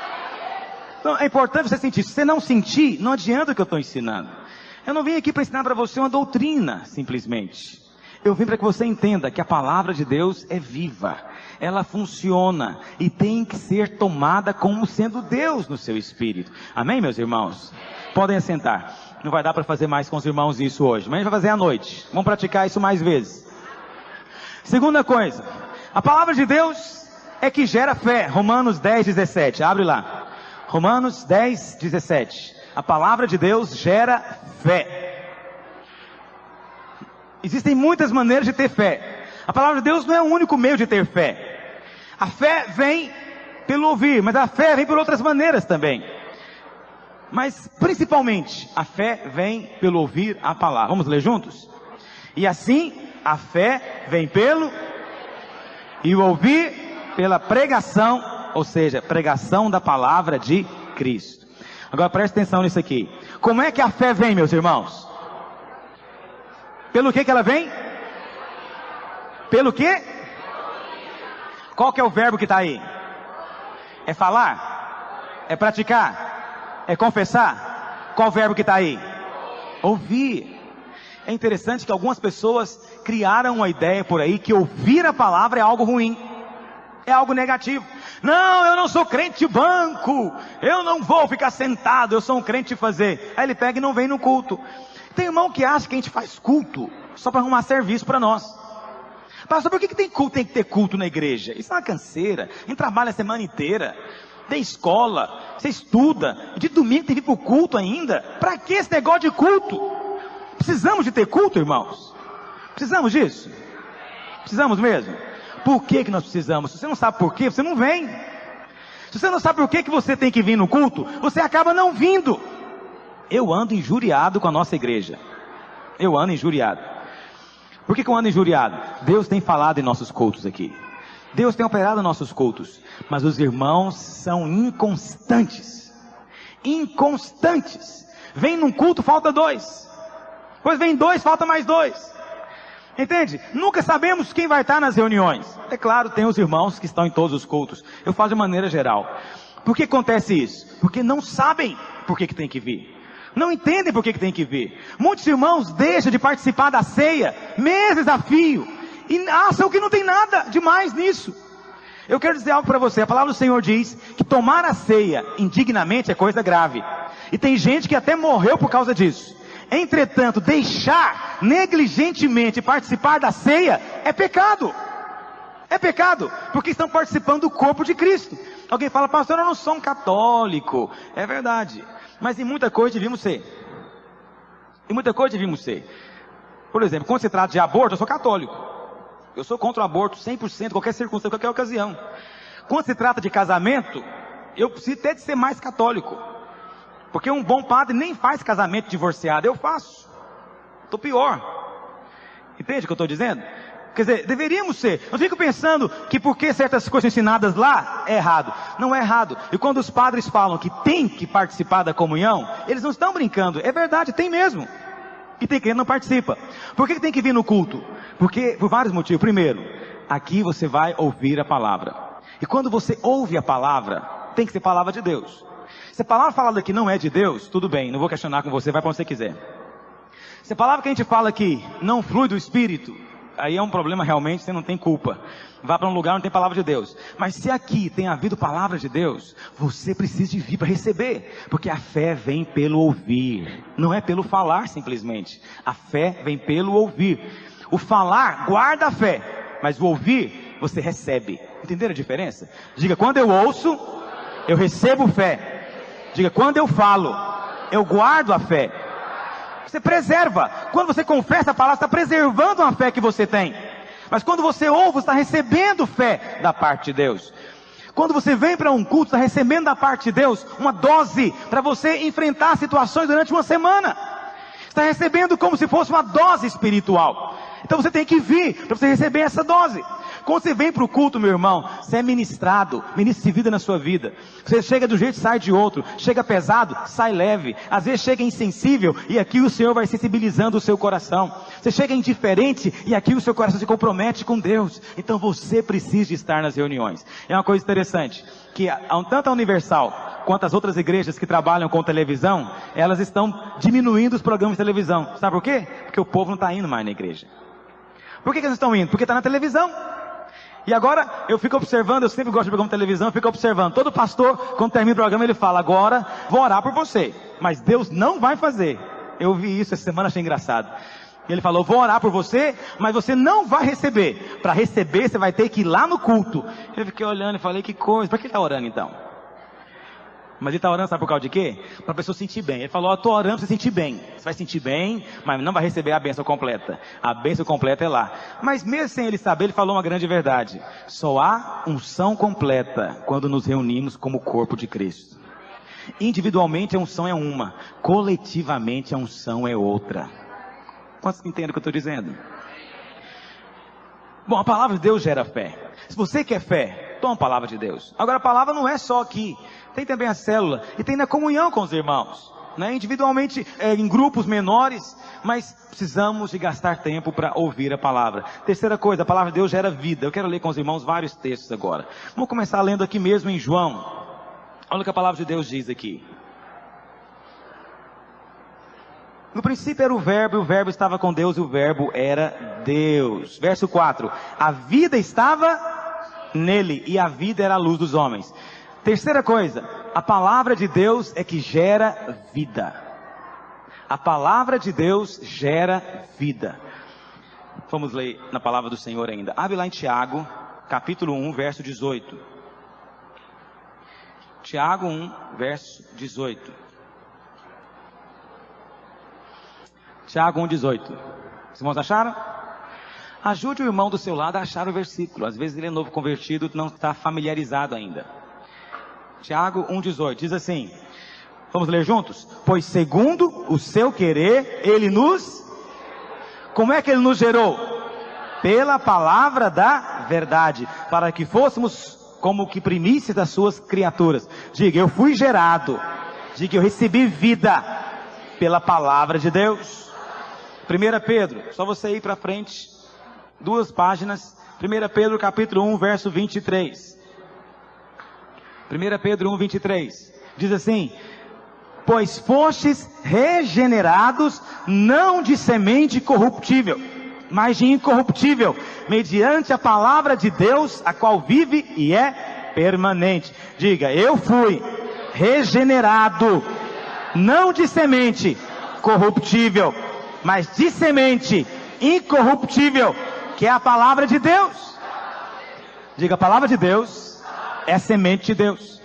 Então é importante você sentir. Se você não sentir, não adianta o que eu estou ensinando. Eu não vim aqui para ensinar para você uma doutrina, simplesmente. Eu vim para que você entenda que a palavra de Deus é viva. Ela funciona e tem que ser tomada como sendo Deus no seu espírito. Amém, meus irmãos? Podem assentar. Não vai dar para fazer mais com os irmãos isso hoje, mas a gente vai fazer à noite. Vamos praticar isso mais vezes. Segunda coisa. A palavra de Deus é que gera fé. Romanos 10, 17. Abre lá. Romanos 10, 17. A palavra de Deus gera fé. Existem muitas maneiras de ter fé. A palavra de Deus não é o único meio de ter fé. A fé vem pelo ouvir, mas a fé vem por outras maneiras também. Mas principalmente, a fé vem pelo ouvir a palavra. Vamos ler juntos? E assim, a fé vem pelo... e o ouvir pela pregação, ou seja, pregação da palavra de Cristo. Agora preste atenção nisso aqui. Como é que a fé vem, meus irmãos? Pelo que ela vem? Pelo quê? Qual que é o verbo que está aí? É falar? É praticar? É confessar? Qual o verbo que está aí? Ouvir. É interessante que algumas pessoas criaram uma ideia por aí que ouvir a palavra é algo ruim, é algo negativo. Não, eu não sou crente de banco, eu não vou ficar sentado, eu sou um crente de fazer. Aí ele pega e não vem no culto. Tem irmão que acha que a gente faz culto só para arrumar serviço para nós. Pastor, por que tem que ter culto na igreja? Isso é uma canseira. A gente trabalha a semana inteira, tem escola, você estuda, de domingo tem que ir para o culto ainda. Para que esse negócio de culto? Precisamos de ter culto, irmãos? Precisamos disso? Precisamos mesmo? Por que nós precisamos? Se você não sabe por quê, você não vem. Se você não sabe por que você tem que vir no culto, você acaba não vindo. Eu ando injuriado com a nossa igreja. Eu ando injuriado. Por que eu ando injuriado? Deus tem falado em nossos cultos aqui. Deus tem operado em nossos cultos. Mas os irmãos são inconstantes. Inconstantes. Vem num culto, falta 2. Depois vem 2, falta mais 2. Entende? Nunca sabemos quem vai estar nas reuniões. É claro, tem os irmãos que estão em todos os cultos. Eu falo de maneira geral. Por que acontece isso? Porque não sabem por que tem que vir. Não entendem por que tem que vir. Muitos irmãos deixam de participar da ceia meses a fio. E acham que não tem nada demais nisso. Eu quero dizer algo para você. A palavra do Senhor diz que tomar a ceia indignamente é coisa grave. E tem gente que até morreu por causa disso. Entretanto, deixar negligentemente participar da ceia é pecado. É pecado, porque estão participando do corpo de Cristo. Alguém fala, pastor, eu não sou um católico. É verdade, mas em muita coisa devíamos ser. Em muita coisa devíamos ser. Por exemplo, quando se trata de aborto, eu sou católico. Eu sou contra o aborto 100%, qualquer circunstância, qualquer ocasião. Quando se trata de casamento, eu preciso até de ser mais católico. Porque um bom padre nem faz casamento divorciado, eu faço. Estou pior. Entende o que eu estou dizendo? Quer dizer, deveríamos ser. Não fico pensando que porque certas coisas ensinadas lá é errado. Não é errado. E quando os padres falam que tem que participar da comunhão, eles não estão brincando. É verdade, tem mesmo. E tem quem não participa. Por que tem que vir no culto? Porque, por vários motivos. Primeiro, aqui você vai ouvir a palavra. E quando você ouve a palavra, tem que ser palavra de Deus. Se a palavra falada aqui não é de Deus, tudo bem, não vou questionar com você, vai para onde você quiser. Se a palavra que a gente fala aqui não flui do Espírito, aí é um problema realmente, você não tem culpa. Vá para um lugar onde tem palavra de Deus. Mas se aqui tem havido palavra de Deus, você precisa de vir para receber. Porque a fé vem pelo ouvir, não é pelo falar simplesmente. A fé vem pelo ouvir. O falar guarda a fé, mas o ouvir você recebe. Entenderam a diferença? Diga, quando eu ouço, eu recebo fé. Diga, quando eu falo, eu guardo a fé. Você preserva. Quando você confessa a palavra, está preservando a fé que você tem. Mas quando você ouve, você está recebendo fé da parte de Deus. Quando você vem para um culto, está recebendo da parte de Deus uma dose para você enfrentar situações durante uma semana. Está recebendo como se fosse uma dose espiritual. Então você tem que vir para você receber essa dose. Quando você vem para o culto, meu irmão, você é ministrado, ministro de vida na sua vida. Você chega de um jeito, sai de outro. Chega pesado, sai leve. Às vezes chega insensível e aqui o Senhor vai sensibilizando o seu coração. Você chega indiferente e aqui o seu coração se compromete com Deus. Então você precisa estar nas reuniões. É uma coisa interessante, que tanto a Universal quanto as outras igrejas que trabalham com televisão, elas estão diminuindo os programas de televisão. Sabe por quê? Porque o povo não está indo mais na igreja. Por que eles estão indo? Porque está na televisão. E agora eu fico observando, eu sempre gosto de programa de televisão, eu fico observando. Todo pastor, quando termina o programa, ele fala, agora vou orar por você. Mas Deus não vai fazer. Eu vi isso essa semana, achei engraçado. Ele falou, vou orar por você, mas você não vai receber. Para receber, você vai ter que ir lá no culto. Eu fiquei olhando e falei, que coisa, para que ele está orando então? Mas ele está orando, sabe por causa de quê? Para a pessoa sentir bem. Ele falou, estou orando para você sentir bem. Você vai sentir bem, mas não vai receber a bênção completa. A bênção completa é lá. Mas mesmo sem ele saber, ele falou uma grande verdade. Só há unção completa quando nos reunimos como corpo de Cristo. Individualmente a unção é uma, coletivamente a unção é outra. Quantos entendem o que eu estou dizendo? Bom, a palavra de Deus gera fé. Se você quer fé, toma a palavra de Deus. Agora a palavra não é só aqui. Tem também a célula e tem na comunhão com os irmãos, né? Individualmente, em grupos menores, mas precisamos de gastar tempo para ouvir a palavra. Terceira coisa, a palavra de Deus gera vida. Eu quero ler com os irmãos vários textos agora. Vamos começar lendo aqui mesmo em João. Olha o que a palavra de Deus diz aqui. No princípio era o verbo, e o verbo estava com Deus, e o verbo era Deus. Verso 4, a vida estava nele, e a vida era a luz dos homens. Terceira coisa, a palavra de Deus é que gera vida. A palavra de Deus gera vida. Vamos ler na palavra do Senhor ainda. Abre lá em Tiago, capítulo 1, verso 18. Tiago 1, verso 18. Tiago 1, 18. Os irmãos acharam? Ajude o irmão do seu lado a achar o versículo. Às vezes ele é novo convertido, não está familiarizado ainda. Tiago 1,18 diz assim, vamos ler juntos? Pois segundo o seu querer, ele nos... Como é que ele nos gerou? Pela palavra da verdade, para que fôssemos como que primícias das suas criaturas. Diga, eu fui gerado. Diga, eu recebi vida pela palavra de Deus. 1 Pedro, só você ir para frente, 2 páginas. 1 Pedro capítulo 1, verso 23. 1 Pedro 1, 23, diz assim, pois fostes regenerados, não de semente corruptível, mas de incorruptível, mediante a palavra de Deus, a qual vive e é permanente. Diga, eu fui regenerado, não de semente corruptível, mas de semente incorruptível, que é a palavra de Deus. Diga, a palavra de Deus é a semente de Deus.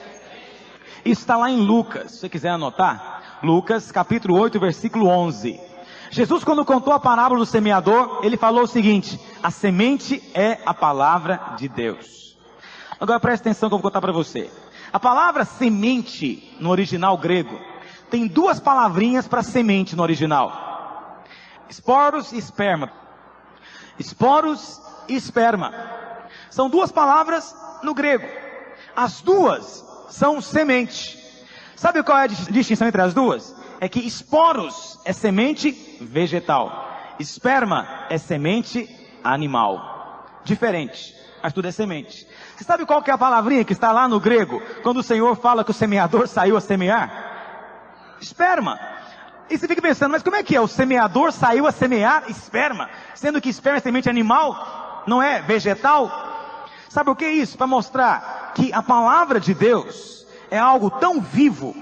Isso está lá em Lucas, se você quiser anotar. Lucas capítulo 8, versículo 11. Jesus, quando contou a parábola do semeador, ele falou o seguinte, a semente é a palavra de Deus. Agora preste atenção que eu vou contar para você. A palavra semente, no original grego, tem 2 palavrinhas para semente no original. Esporos e esperma. Esporos e esperma. São duas palavras no grego. As duas são semente. Sabe qual é a distinção entre as duas? É que esporos é semente vegetal. Esperma é semente animal. Diferente, mas tudo é semente. Você sabe qual que é a palavrinha que está lá no grego, quando o Senhor fala que o semeador saiu a semear? Esperma. E você fica pensando, mas como é que é? O semeador saiu a semear esperma, sendo que esperma é semente animal, não é vegetal? Sabe o que é isso? Para mostrar que a palavra de Deus é algo tão vivo,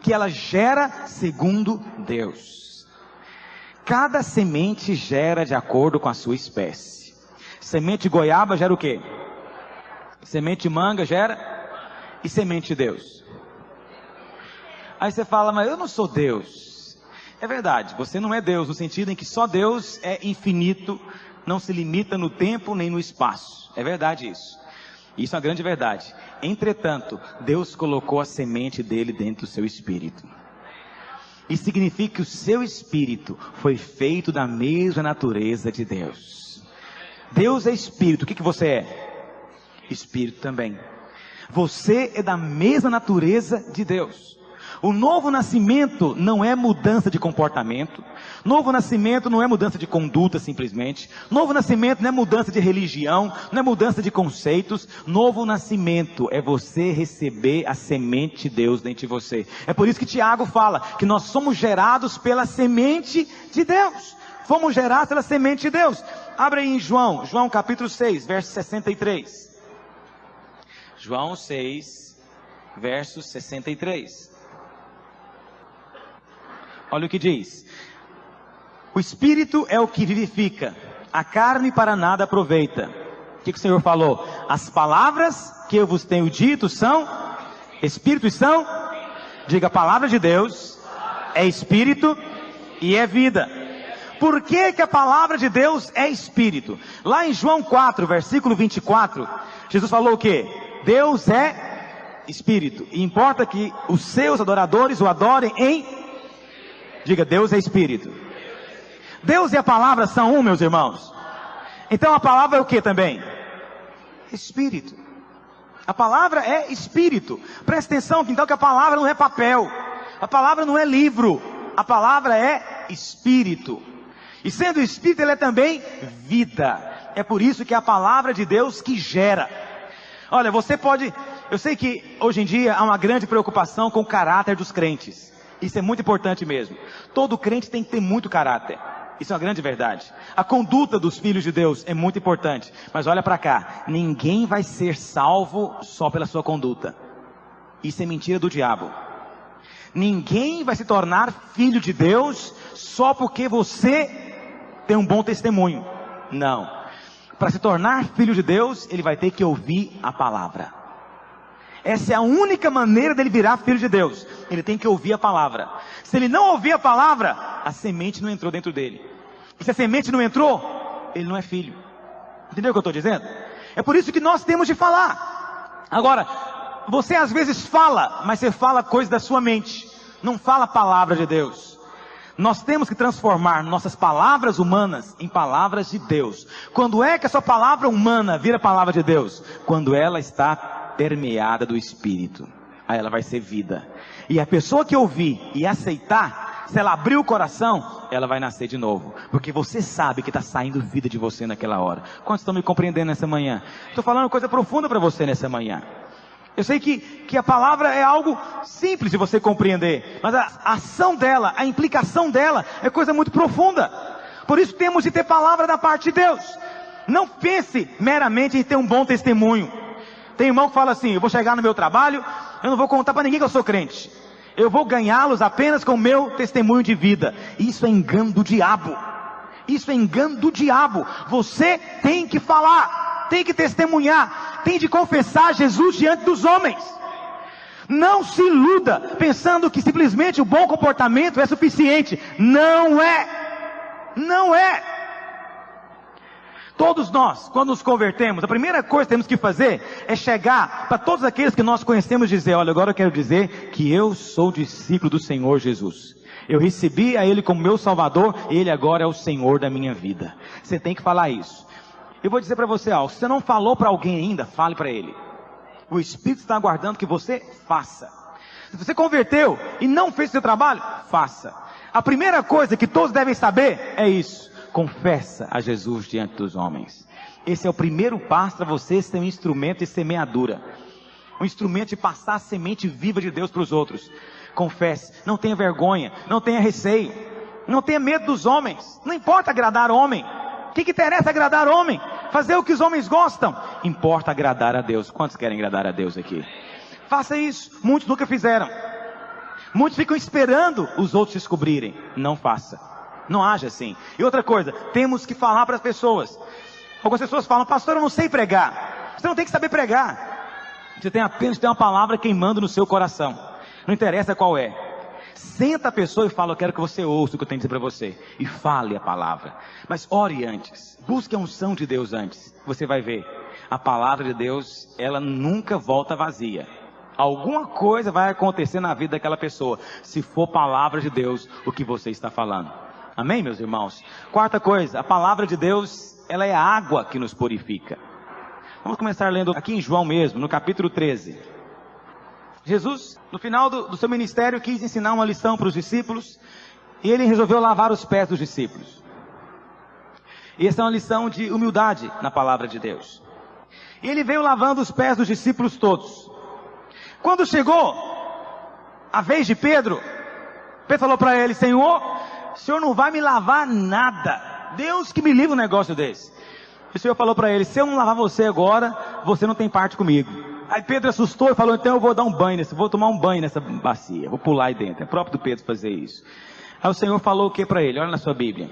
que ela gera segundo Deus. Cada semente gera de acordo com a sua espécie. Semente de goiaba gera o quê? Semente de manga gera? E semente de Deus? Aí você fala, mas eu não sou Deus. É verdade, você não é Deus, no sentido em que só Deus é infinito, não se limita no tempo nem no espaço. É verdade isso. Isso é uma grande verdade. Entretanto, Deus colocou a semente dele dentro do seu espírito. Isso significa que o seu espírito foi feito da mesma natureza de Deus. Deus é espírito, o que você é? Espírito também. Você é da mesma natureza de Deus. O novo nascimento não é mudança de comportamento. Novo nascimento não é mudança de conduta simplesmente. Novo nascimento não é mudança de religião, não é mudança de conceitos. Novo nascimento é você receber a semente de Deus dentro de você. É por isso que Tiago fala que nós somos gerados pela semente de Deus. Fomos gerados pela semente de Deus. Abre aí em João capítulo 6, verso 63. João 6, verso 63. Olha o que diz. O Espírito é o que vivifica, a carne para nada aproveita. O que o Senhor falou? As palavras que eu vos tenho dito são Espírito e são? Diga, a palavra de Deus é Espírito e é vida. Por que que a palavra de Deus é Espírito? Lá em João 4, versículo 24, Jesus falou o quê? Deus é Espírito. E importa que os seus adoradores o adorem em... Diga, Deus é Espírito. Deus e a palavra são um, meus irmãos. Então a palavra é o que também? Espírito. A palavra é Espírito. Presta atenção, então, que a palavra não é papel. A palavra não é livro. A palavra é Espírito. E sendo Espírito, ela é também vida. É por isso que é a palavra de Deus que gera. Olha, você pode... Eu sei que hoje em dia há uma grande preocupação com o caráter dos crentes. Isso é muito importante mesmo. Todo crente tem que ter muito caráter. Isso é uma grande verdade. A conduta dos filhos de Deus é muito importante. Mas olha para cá. Ninguém vai ser salvo só pela sua conduta. Isso é mentira do diabo. Ninguém vai se tornar filho de Deus só porque você tem um bom testemunho. Não. Para se tornar filho de Deus, ele vai ter que ouvir a palavra. Essa é a única maneira dele virar filho de Deus. Ele tem que ouvir a palavra. Se ele não ouvir a palavra, a semente não entrou dentro dele. E se a semente não entrou, ele não é filho. Entendeu o que eu estou dizendo? É por isso que nós temos de falar. Agora, você às vezes fala, mas você fala coisa da sua mente. Não fala a palavra de Deus. Nós temos que transformar nossas palavras humanas em palavras de Deus. Quando é que a sua palavra humana vira palavra de Deus? Quando ela está permeada do Espírito. Aí ela vai ser vida. E a pessoa que ouvir e aceitar, se ela abrir o coração, ela vai nascer de novo. Porque você sabe que está saindo vida de você naquela hora. Quantos estão me compreendendo nessa manhã? Estou falando coisa profunda para você nessa manhã. Eu sei que a palavra é algo simples de você compreender. Mas a ação dela, a implicação dela é coisa muito profunda. Por isso temos de ter palavra da parte de Deus. Não pense meramente em ter um bom testemunho. Tem irmão que fala assim, eu vou chegar no meu trabalho, eu não vou contar para ninguém que eu sou crente. Eu vou ganhá-los apenas com o meu testemunho de vida. Isso é engano do diabo. Isso é engano do diabo. Você tem que falar, tem que testemunhar, tem de confessar Jesus diante dos homens. Não se iluda pensando que simplesmente o bom comportamento é suficiente. Não é. Não é. Todos nós, quando nos convertemos, a primeira coisa que temos que fazer é chegar para todos aqueles que nós conhecemos e dizer, olha, agora eu quero dizer que eu sou discípulo do Senhor Jesus. Eu recebi a Ele como meu Salvador, Ele agora é o Senhor da minha vida. Você tem que falar isso. Eu vou dizer para você algo, se você não falou para alguém ainda, fale para ele. O Espírito está aguardando que você faça. Se você converteu e não fez o seu trabalho, faça. A primeira coisa que todos devem saber é isso. Confessa a Jesus diante dos homens. Esse é o primeiro passo para você ser um instrumento de semeadura. Um instrumento de passar a semente viva de Deus para os outros. Confesse, não tenha vergonha, não tenha receio, não tenha medo dos homens. Não importa agradar homem. O que interessa agradar homem? Fazer o que os homens gostam. Importa agradar a Deus. Quantos querem agradar a Deus aqui? Faça isso. Muitos nunca fizeram. Muitos ficam esperando os outros descobrirem. Não faça. Não haja assim. E outra coisa, temos que falar para as pessoas. Algumas pessoas falam, pastor, eu não sei pregar. Você não tem que saber pregar. Você tem apenas que ter uma palavra queimando no seu coração. Não interessa qual é. Senta a pessoa e fala, eu quero que você ouça o que eu tenho que dizer para você. E fale a palavra. Mas ore antes. Busque a unção de Deus antes. Você vai ver. A palavra de Deus, ela nunca volta vazia. Alguma coisa vai acontecer na vida daquela pessoa. Se for palavra de Deus, o que você está falando. Amém, meus irmãos? Quarta coisa, a palavra de Deus, ela é a água que nos purifica. Vamos começar lendo aqui em João mesmo, no capítulo 13. Jesus, no final do seu ministério, quis ensinar uma lição para os discípulos. E ele resolveu lavar os pés dos discípulos. E essa é uma lição de humildade na palavra de Deus. E ele veio lavando os pés dos discípulos todos. Quando chegou a vez de Pedro, Pedro falou para ele, Senhor, o Senhor não vai me lavar nada. Deus que me livre um negócio desse. E o Senhor falou para ele, se eu não lavar você agora, você não tem parte comigo. Aí Pedro assustou e falou, então eu vou dar um banho vou tomar um banho nessa bacia, vou pular aí dentro. É próprio do Pedro fazer isso. Aí o Senhor falou o que para ele? Olha na sua Bíblia.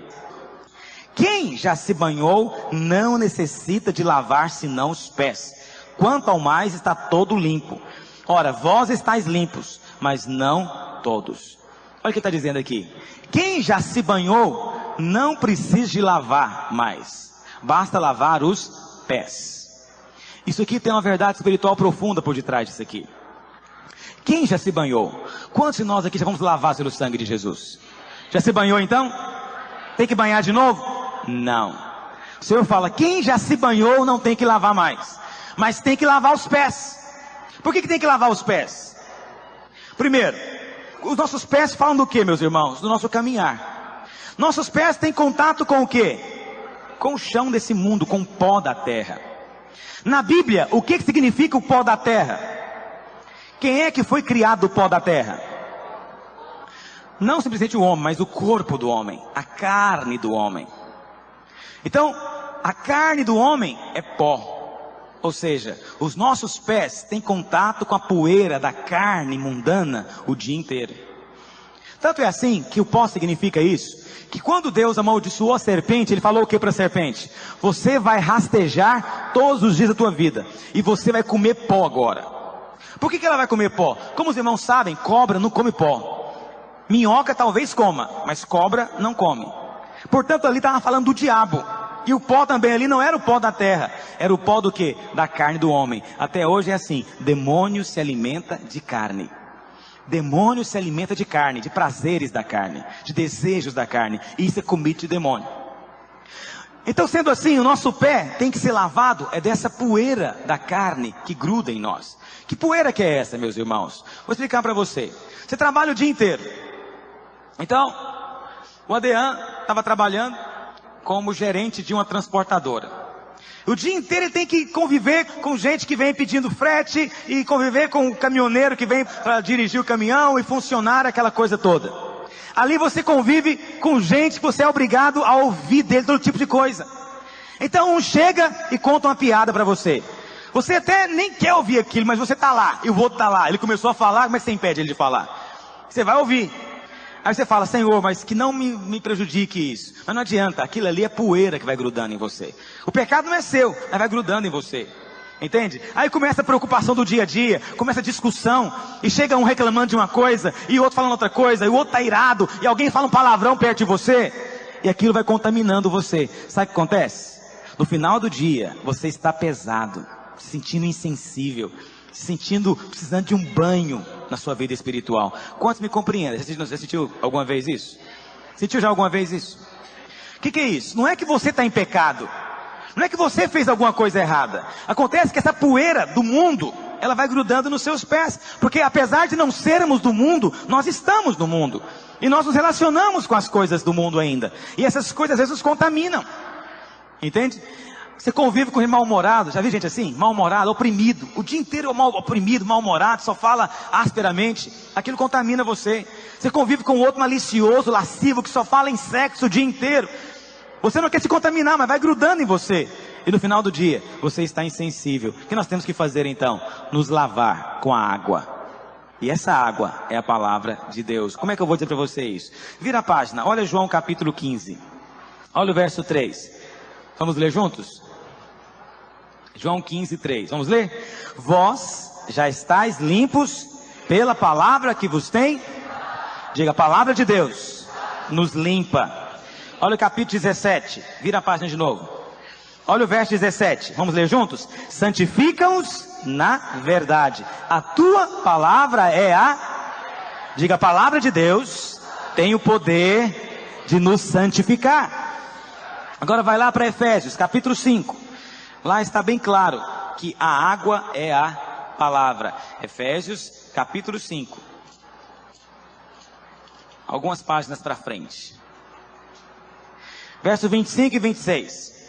Quem já se banhou não necessita de lavar senão os pés. Quanto ao mais está todo limpo. Ora, vós estáis limpos, mas não todos. Olha o que está dizendo aqui. Quem já se banhou não precisa de lavar mais. Basta lavar os pés. Isso aqui tem uma verdade espiritual profunda por detrás disso aqui. Quem já se banhou? Quantos de nós aqui já vamos lavar pelo sangue de Jesus? Já se banhou então? Tem que banhar de novo? Não. O Senhor fala, quem já se banhou não tem que lavar mais. Mas tem que lavar os pés. Por que tem que lavar os pés? Primeiro, os nossos pés falam do que, meus irmãos? Do nosso caminhar. Nossos pés têm contato com o que? Com o chão desse mundo, com o pó da terra. Na Bíblia, o que significa o pó da terra? Quem é que foi criado do pó da terra? Não simplesmente o homem, mas o corpo do homem, a carne do homem. Então, a carne do homem é pó. Ou seja, os nossos pés têm contato com a poeira da carne mundana o dia inteiro. Tanto é assim que o pó significa isso, que quando Deus amaldiçoou a serpente, Ele falou o que para a serpente? Você vai rastejar todos os dias da tua vida, e você vai comer pó agora. Por que ela vai comer pó? Como os irmãos sabem, cobra não come pó. Minhoca talvez coma, mas cobra não come. Portanto, ali estava falando do diabo. E o pó também ali não era o pó da terra. Era o pó do quê? Da carne do homem. Até hoje é assim, demônio se alimenta de carne. Demônio se alimenta de carne, de prazeres da carne, de desejos da carne. E isso é comida de demônio. Então, sendo assim, o nosso pé tem que ser lavado, é dessa poeira da carne que gruda em nós. Que poeira que é essa, meus irmãos? Vou explicar para você. Você trabalha o dia inteiro. Então, o Adean estava trabalhando como gerente de uma transportadora. O dia inteiro ele tem que conviver com gente que vem pedindo frete, e conviver com o caminhoneiro que vem para dirigir o caminhão e funcionar aquela coisa toda. Ali você convive com gente que você é obrigado a ouvir dele todo tipo de coisa. Então um chega e conta uma piada para você. Você até nem quer ouvir aquilo, mas você está lá, e o outro está lá. Ele começou a falar, mas você impede ele de falar. Você vai ouvir. Aí você fala, Senhor, mas que não me prejudique isso. Mas não adianta, aquilo ali é poeira que vai grudando em você. O pecado não é seu, mas vai grudando em você. Entende? Aí começa a preocupação do dia a dia, começa a discussão, e chega um reclamando de uma coisa, e o outro falando outra coisa, e o outro está irado, e alguém fala um palavrão perto de você, e aquilo vai contaminando você. Sabe o que acontece? No final do dia, você está pesado, se sentindo insensível, se sentindo, precisando de um banho na sua vida espiritual. Quantos me compreendem? Você sentiu alguma vez isso? Sentiu já alguma vez isso? O que é isso? Não é que você está em pecado. Não é que você fez alguma coisa errada. Acontece que essa poeira do mundo, ela vai grudando nos seus pés. Porque apesar de não sermos do mundo, nós estamos no mundo. E nós nos relacionamos com as coisas do mundo ainda. E essas coisas às vezes nos contaminam. Entende? Você convive com um mal-humorado, já vi gente assim? Mal-humorado, oprimido. O dia inteiro oprimido, mal-humorado, só fala asperamente. Aquilo contamina você. Você convive com outro malicioso, lascivo, que só fala em sexo o dia inteiro. Você não quer se contaminar, mas vai grudando em você. E no final do dia, você está insensível. O que nós temos que fazer então? Nos lavar com a água. E essa água é a palavra de Deus. Como é que eu vou dizer para você isso? Vira a página, olha João capítulo 15. Olha o verso 3. Vamos ler juntos? João 15, 3. Vamos ler? Vós já estáis limpos pela palavra que vos tem. Diga, a palavra de Deus nos limpa. Olha o capítulo 17. Vira a página de novo. Olha o verso 17. Vamos ler juntos? Santifica-os na verdade. A tua palavra é a... Diga, a palavra de Deus tem o poder de nos santificar. Agora vai lá para Efésios, capítulo 5. Lá está bem claro que a água é a palavra. Efésios, capítulo 5. Algumas páginas para frente. Verso 25 e 26.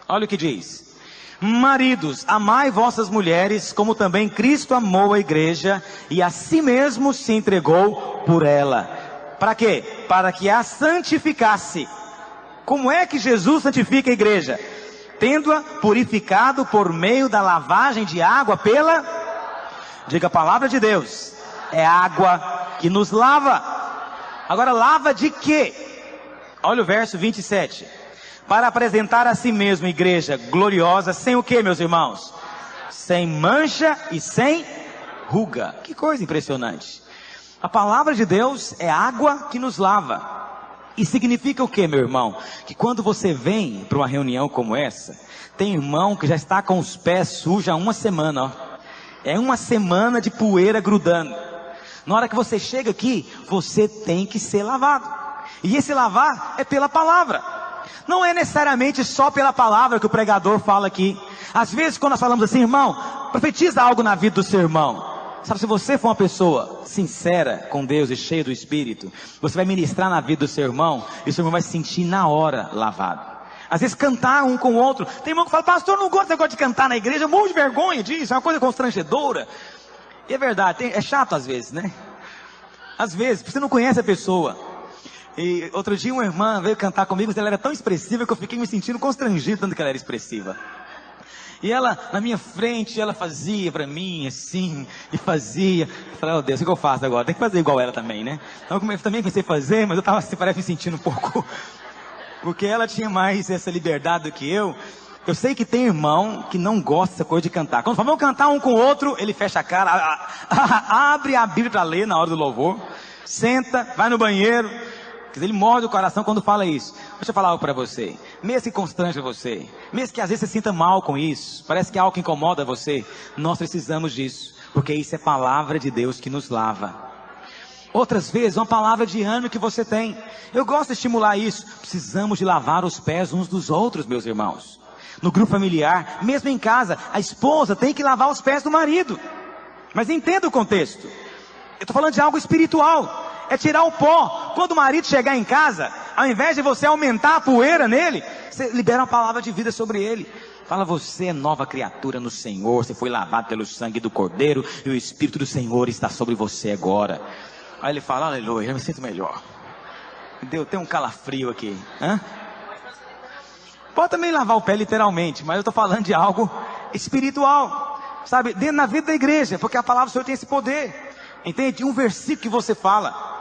Olha o que diz. Maridos, amai vossas mulheres, como também Cristo amou a igreja e a si mesmo se entregou por ela. Para quê? Para que a santificasse. Como é que Jesus santifica a igreja? Tendo-a purificado por meio da lavagem de água pela... Diga, a palavra de Deus é água que nos lava. Agora, lava de quê? Olha o verso 27. Para apresentar a si mesmo igreja gloriosa, sem o quê, meus irmãos? Sem mancha e sem ruga. Que coisa impressionante. A palavra de Deus é água que nos lava. E significa o que, meu irmão? Que quando você vem para uma reunião como essa, tem irmão que já está com os pés sujos há uma semana, ó. É uma semana de poeira grudando. Na hora que você chega aqui, você tem que ser lavado. E esse lavar é pela palavra. Não é necessariamente só pela palavra que o pregador fala aqui. Às vezes quando nós falamos assim, irmão, profetiza algo na vida do seu irmão. Sabe, se você for uma pessoa sincera com Deus e cheia do Espírito, você vai ministrar na vida do seu irmão, e o seu irmão vai se sentir na hora lavado. Às vezes cantar um com o outro. Tem irmão que fala, pastor, não gosto desse negócio de cantar na igreja, eu morro de vergonha disso, é uma coisa constrangedora. E é verdade, é chato às vezes, né? Às vezes, você não conhece a pessoa. E outro dia uma irmã veio cantar comigo, ela era tão expressiva que eu fiquei me sentindo constrangido tanto que ela era expressiva. E ela, na minha frente, ela fazia pra mim, assim, e fazia. Eu falei, oh Deus, o que eu faço agora? Tem que fazer igual ela também, né? Então eu também comecei a fazer, mas eu tava assim, parece me sentindo um pouco... Porque ela tinha mais essa liberdade do que eu. Eu sei que tem irmão que não gosta dessa coisa de cantar. Quando vamos cantar um com o outro, ele fecha a cara, abre a Bíblia para ler na hora do louvor, senta, vai no banheiro. Quer dizer, ele morde o coração quando fala isso. Deixa eu falar algo para você. Mesmo que constrange você, mesmo que às vezes você sinta mal com isso, parece que é algo que incomoda você, nós precisamos disso, porque isso é palavra de Deus que nos lava. Outras vezes, uma palavra de ânimo que você tem. Eu gosto de estimular isso. Precisamos de lavar os pés uns dos outros, meus irmãos. No grupo familiar, mesmo em casa, a esposa tem que lavar os pés do marido. Mas entenda o contexto. Eu estou falando de algo espiritual. É tirar o pó. Quando o marido chegar em casa, ao invés de você aumentar a poeira nele, você libera uma palavra de vida sobre ele. Fala, você é nova criatura no Senhor. Você foi lavado pelo sangue do Cordeiro e o Espírito do Senhor está sobre você agora. Aí ele fala, aleluia, eu me sinto melhor. Deu, tem um calafrio aqui. Hã? Pode também lavar o pé literalmente, mas eu estou falando de algo espiritual. Sabe, dentro da vida da igreja, porque a palavra do Senhor tem esse poder. Entende? Um versículo que você fala.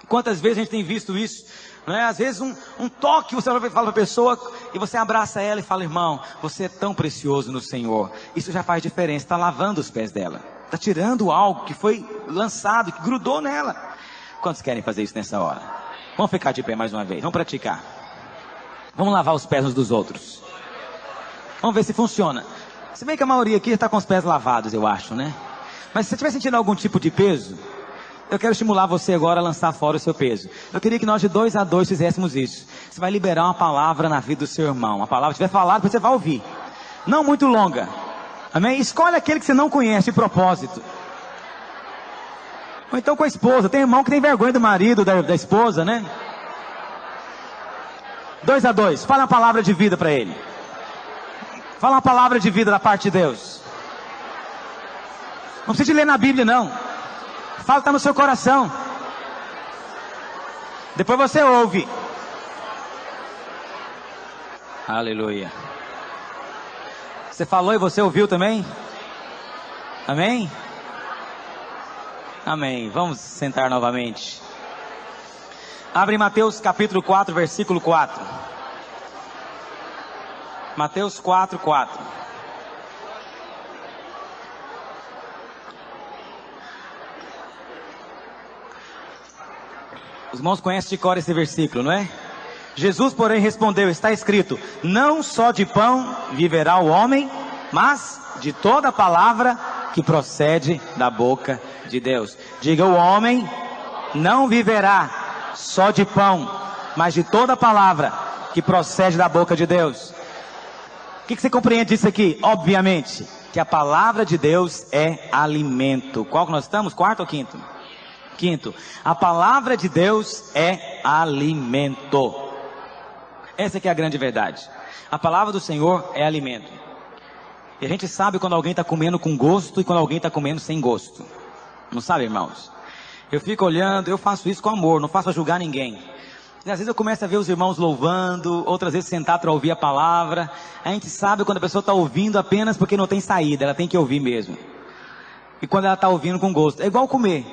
Quantas vezes a gente tem visto isso? Não é? Às vezes um toque, você fala para a pessoa e você abraça ela e fala, irmão, você é tão precioso no Senhor. Isso já faz diferença, está lavando os pés dela. Está tirando algo que foi lançado, que grudou nela. Quantos querem fazer isso nessa hora? Vamos ficar de pé mais uma vez, vamos praticar. Vamos lavar os pés uns dos outros. Vamos ver se funciona. Se bem que a maioria aqui está com os pés lavados, eu acho, né? Mas se você estiver sentindo algum tipo de peso, Eu quero estimular você agora a lançar fora o seu peso. Eu queria que nós de 2 a 2 fizéssemos isso. Você vai liberar uma palavra na vida do seu irmão. Uma palavra que tiver falado, você vai ouvir. Não muito longa. Amém? Escolhe aquele que você não conhece de propósito. Ou então com a esposa. Tem irmão que tem vergonha do marido, da esposa, né? 2 a 2. Fala uma palavra de vida para ele. Fala uma palavra de vida da parte de Deus. Não precisa de ler na Bíblia, não. Fala, está no seu coração. Depois você ouve. Aleluia. Você falou e você ouviu também? Amém? Amém. Vamos sentar novamente. Abre Mateus capítulo 4, versículo 4. Mateus 4, 4. Os irmãos conhecem de cor esse versículo, não é? Jesus, porém, respondeu: está escrito, não só de pão viverá o homem, mas de toda palavra que procede da boca de Deus. Diga: o homem não viverá só de pão, mas de toda palavra que procede da boca de Deus. O que você compreende disso aqui? Obviamente, que a palavra de Deus é alimento. Qual que nós estamos? Quarto ou quinto? Quinto, a palavra de Deus é alimento. Essa aqui é a grande verdade. A palavra do Senhor é alimento. E a gente sabe quando alguém está comendo com gosto e quando alguém está comendo sem gosto. Não sabe, irmãos? Eu fico olhando, eu faço isso com amor, não faço para julgar ninguém. E às vezes eu começo a ver os irmãos louvando, outras vezes sentar para ouvir a palavra. A gente sabe quando a pessoa está ouvindo apenas porque não tem saída, ela tem que ouvir mesmo. E quando ela está ouvindo com gosto, é igual comer.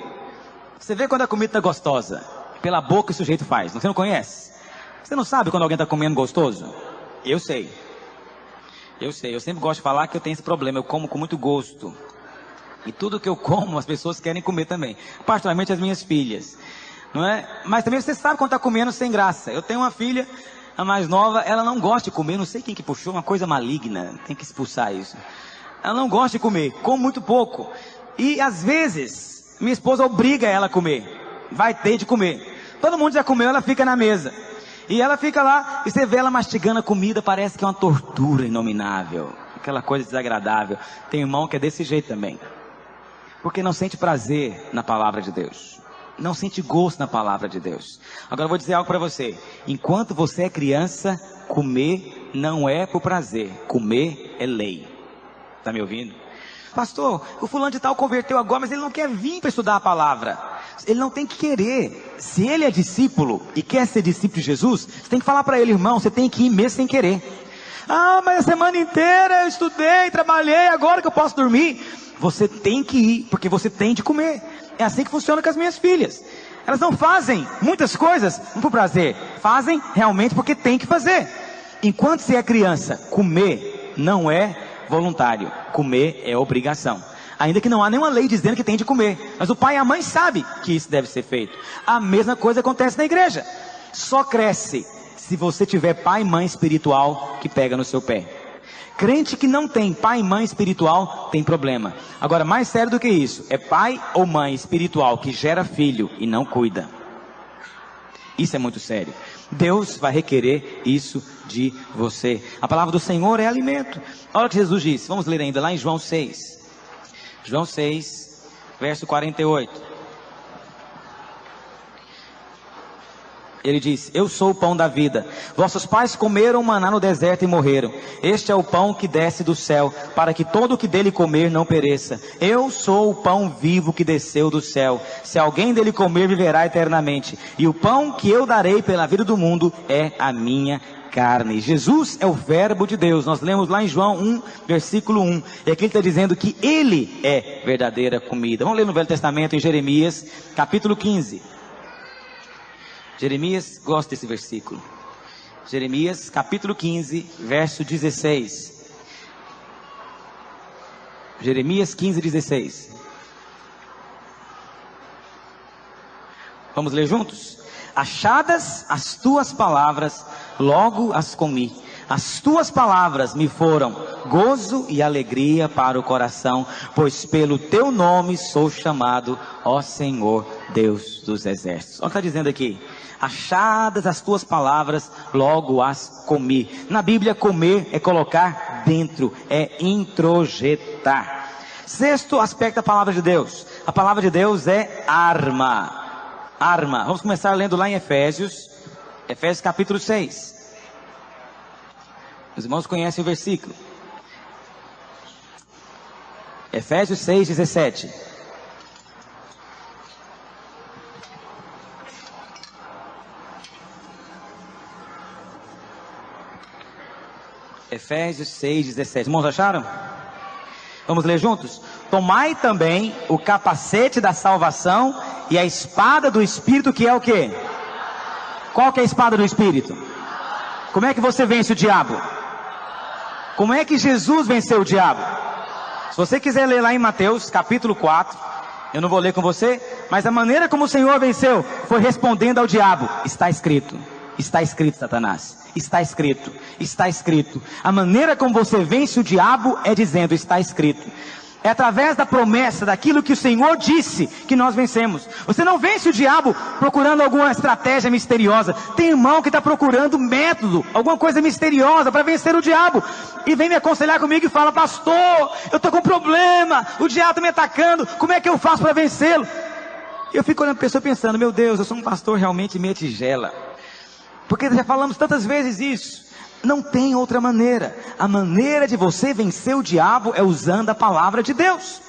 Você vê quando a comida está gostosa, pela boca que o sujeito faz, você não conhece? Você não sabe quando alguém está comendo gostoso? Eu sei. Eu sempre gosto de falar que eu tenho esse problema, eu como com muito gosto. E tudo que eu como, as pessoas querem comer também. Particularmente as minhas filhas. Não é? Mas também você sabe quando está comendo sem graça. Eu tenho uma filha, a mais nova, ela não gosta de comer, não sei quem que puxou, uma coisa maligna, tem que expulsar isso. Ela não gosta de comer, come muito pouco. E às vezes, minha esposa obriga ela a comer. Vai ter de comer. Todo mundo já comeu, ela fica na mesa. E ela fica lá, e você vê ela mastigando a comida, parece que é uma tortura inominável. Aquela coisa desagradável. Tem irmão que é desse jeito também. Porque não sente prazer na palavra de Deus. Não sente gosto na palavra de Deus. Agora eu vou dizer algo para você. Enquanto você é criança, comer não é por prazer. Comer é lei. Está me ouvindo? Pastor, o fulano de tal converteu agora, mas ele não quer vir para estudar a palavra. Ele não tem que querer. Se ele é discípulo e quer ser discípulo de Jesus, você tem que falar para ele: irmão, você tem que ir mesmo sem querer. Ah, mas a semana inteira eu estudei, trabalhei, agora que eu posso dormir. Você tem que ir, porque você tem de comer. É assim que funciona com as minhas filhas. Elas não fazem muitas coisas por prazer, fazem realmente porque tem que fazer. Enquanto você é criança, comer não é voluntário, comer é obrigação. Ainda que não há nenhuma lei dizendo que tem de comer, mas o pai e a mãe sabem que isso deve ser feito. A mesma coisa acontece na igreja. Só cresce se você tiver pai e mãe espiritual que pega no seu pé. Crente que não tem pai e mãe espiritual tem problema. Agora, mais sério do que isso, é pai ou mãe espiritual que gera filho e não cuida. Isso é muito sério. Deus vai requerer isso de você. A palavra do Senhor é alimento. Olha o que Jesus disse. Vamos ler ainda lá em João 6. João 6, verso 48. Ele diz: eu sou o pão da vida. Vossos pais comeram maná no deserto e morreram. Este é o pão que desce do céu, para que todo o que dele comer não pereça. Eu sou o pão vivo que desceu do céu. Se alguém dele comer, viverá eternamente. E o pão que eu darei pela vida do mundo é a minha carne. Jesus é o verbo de Deus. Nós lemos lá em João 1, versículo 1. E aqui ele está dizendo que ele é verdadeira comida. Vamos ler no Velho Testamento, em Jeremias, capítulo 15. Jeremias, gosto desse versículo. Jeremias, capítulo 15, verso 16. Jeremias 15, 16. Vamos ler juntos? Achadas as tuas palavras, logo as comi. As tuas palavras me foram gozo e alegria para o coração, pois pelo teu nome sou chamado, ó Senhor Deus dos exércitos. Olha o que está dizendo aqui: achadas as tuas palavras, logo as comi. Na Bíblia, comer é colocar dentro, é introjetar. Sexto aspecto da palavra de Deus: a palavra de Deus é arma. Arma. Vamos começar lendo lá em Efésios capítulo 6. Os irmãos conhecem o versículo. Efésios 6, 17. Efésios 6, 17. Irmãos, acharam? Vamos ler juntos? Tomai também o capacete da salvação e a espada do Espírito, que é o quê? Qual que é a espada do Espírito? Como é que você vence o diabo? Como é que Jesus venceu o diabo? Se você quiser ler lá em Mateus capítulo 4, eu não vou ler com você, mas a maneira como o Senhor venceu foi respondendo ao diabo: está escrito. Está escrito, Satanás. Está escrito. Está escrito. A maneira como você vence o diabo é dizendo: está escrito. É através da promessa, daquilo que o Senhor disse, que nós vencemos. Você não vence o diabo procurando alguma estratégia misteriosa. Tem irmão que está procurando método, alguma coisa misteriosa para vencer o diabo, e vem me aconselhar comigo e fala: pastor, eu estou com problema, o diabo está me atacando, como é que eu faço para vencê-lo? Eu fico olhando a pessoa pensando: meu Deus, eu sou um pastor realmente meia tigela, porque já falamos tantas vezes isso. Não tem outra maneira. A maneira de você vencer o diabo é usando a palavra de Deus.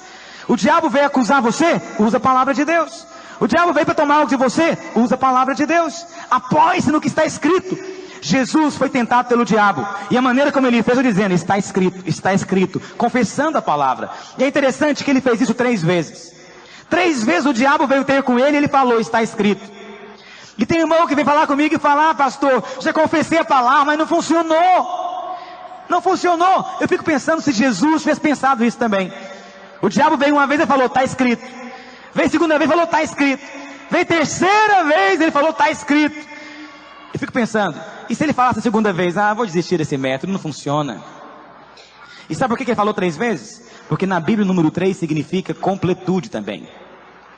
O diabo veio acusar você, usa a palavra de Deus. O diabo veio para tomar algo de você, usa a palavra de Deus. Apoie-se no que está escrito. Jesus foi tentado pelo diabo, e a maneira como ele fez, dizendo: está escrito, confessando a palavra. E é interessante que ele fez isso 3 vezes. 3 vezes o diabo veio ter com ele e ele falou: está escrito. E tem irmão que vem falar comigo e fala: ah, pastor, já confessei a palavra, mas não funcionou. Não funcionou. Eu fico pensando se Jesus fez pensado isso também. O diabo veio uma vez e falou: está escrito. Veio segunda vez e falou: está escrito. Veio terceira vez e ele falou: está escrito. Eu fico pensando, e se ele falasse a segunda vez: ah, vou desistir desse método, não funciona. E sabe por que ele falou 3 vezes? Porque na Bíblia o número 3 significa completude também.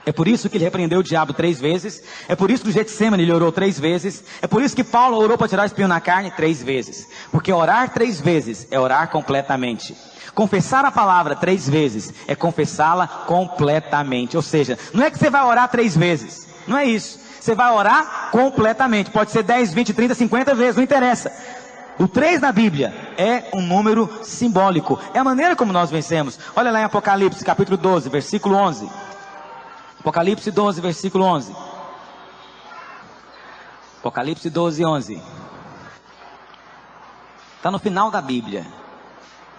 É por isso que ele repreendeu o diabo 3 vezes. É por isso que o Getsemane ele orou 3 vezes. É por isso que Paulo orou para tirar o espinho na carne 3 vezes. Porque orar 3 vezes é orar completamente. Confessar a palavra 3 vezes é confessá-la completamente. Ou seja, não é que você vai orar 3 vezes. Não é isso. Você vai orar completamente. Pode ser 10, 20, 30, 50 vezes, não interessa. O 3 na Bíblia é um número simbólico. É a maneira como nós vencemos. Olha lá em Apocalipse capítulo 12, versículo 11. Apocalipse 12, versículo 11. Apocalipse 12, 11. Está no final da Bíblia.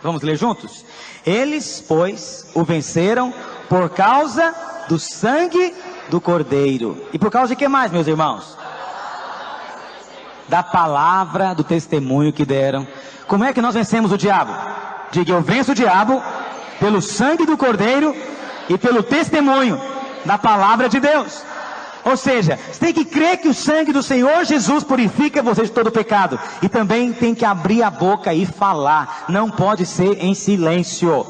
Vamos ler juntos? Eles, pois, o venceram por causa do sangue do Cordeiro. E por causa de que mais, meus irmãos? Da palavra do testemunho que deram. Como é que nós vencemos o diabo? Diga: eu venço o diabo pelo sangue do Cordeiro e pelo testemunho da palavra de Deus. Ou seja, você tem que crer que o sangue do Senhor Jesus purifica você de todo pecado. E também tem que abrir a boca e falar. Não pode ser em silêncio.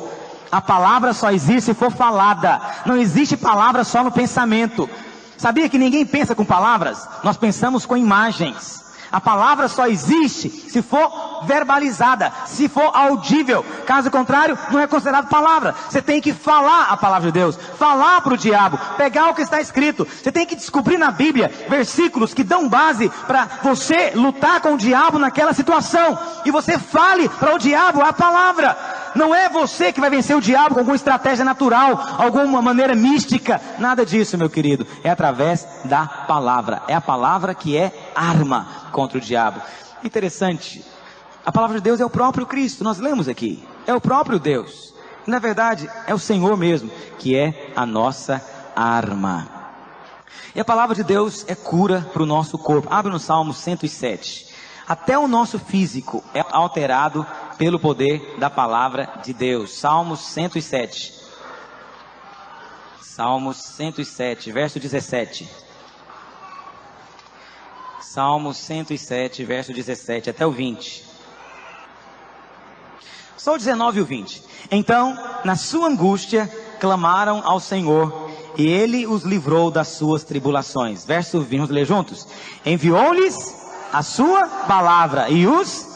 A palavra só existe se for falada. Não existe palavra só no pensamento. Sabia que ninguém pensa com palavras? Nós pensamos com imagens. A palavra só existe se for verbalizada, se for audível. Caso contrário, não é considerado palavra. Você tem que falar a palavra de Deus, falar para o diabo, pegar o que está escrito. Você tem que descobrir na Bíblia versículos que dão base para você lutar com o diabo naquela situação. E você fale para o diabo a palavra. Não é você que vai vencer o diabo com alguma estratégia natural, alguma maneira mística. Nada disso, meu querido. É através da palavra. É a palavra que é arma contra o diabo. Interessante. A palavra de Deus é o próprio Cristo. Nós lemos aqui. É o próprio Deus. E, na verdade, é o Senhor mesmo que é a nossa arma. E a palavra de Deus é cura para o nosso corpo. Abre no Salmo 107. Até o nosso físico é alterado pelo poder da palavra de Deus. Salmos 107. Salmos 107, verso 17. Salmos 107, verso 17 até o 20. Só o 19 e o 20. Então, na sua angústia, clamaram ao Senhor, e ele os livrou das suas tribulações. Verso 20, vamos ler juntos? Enviou-lhes a sua palavra e os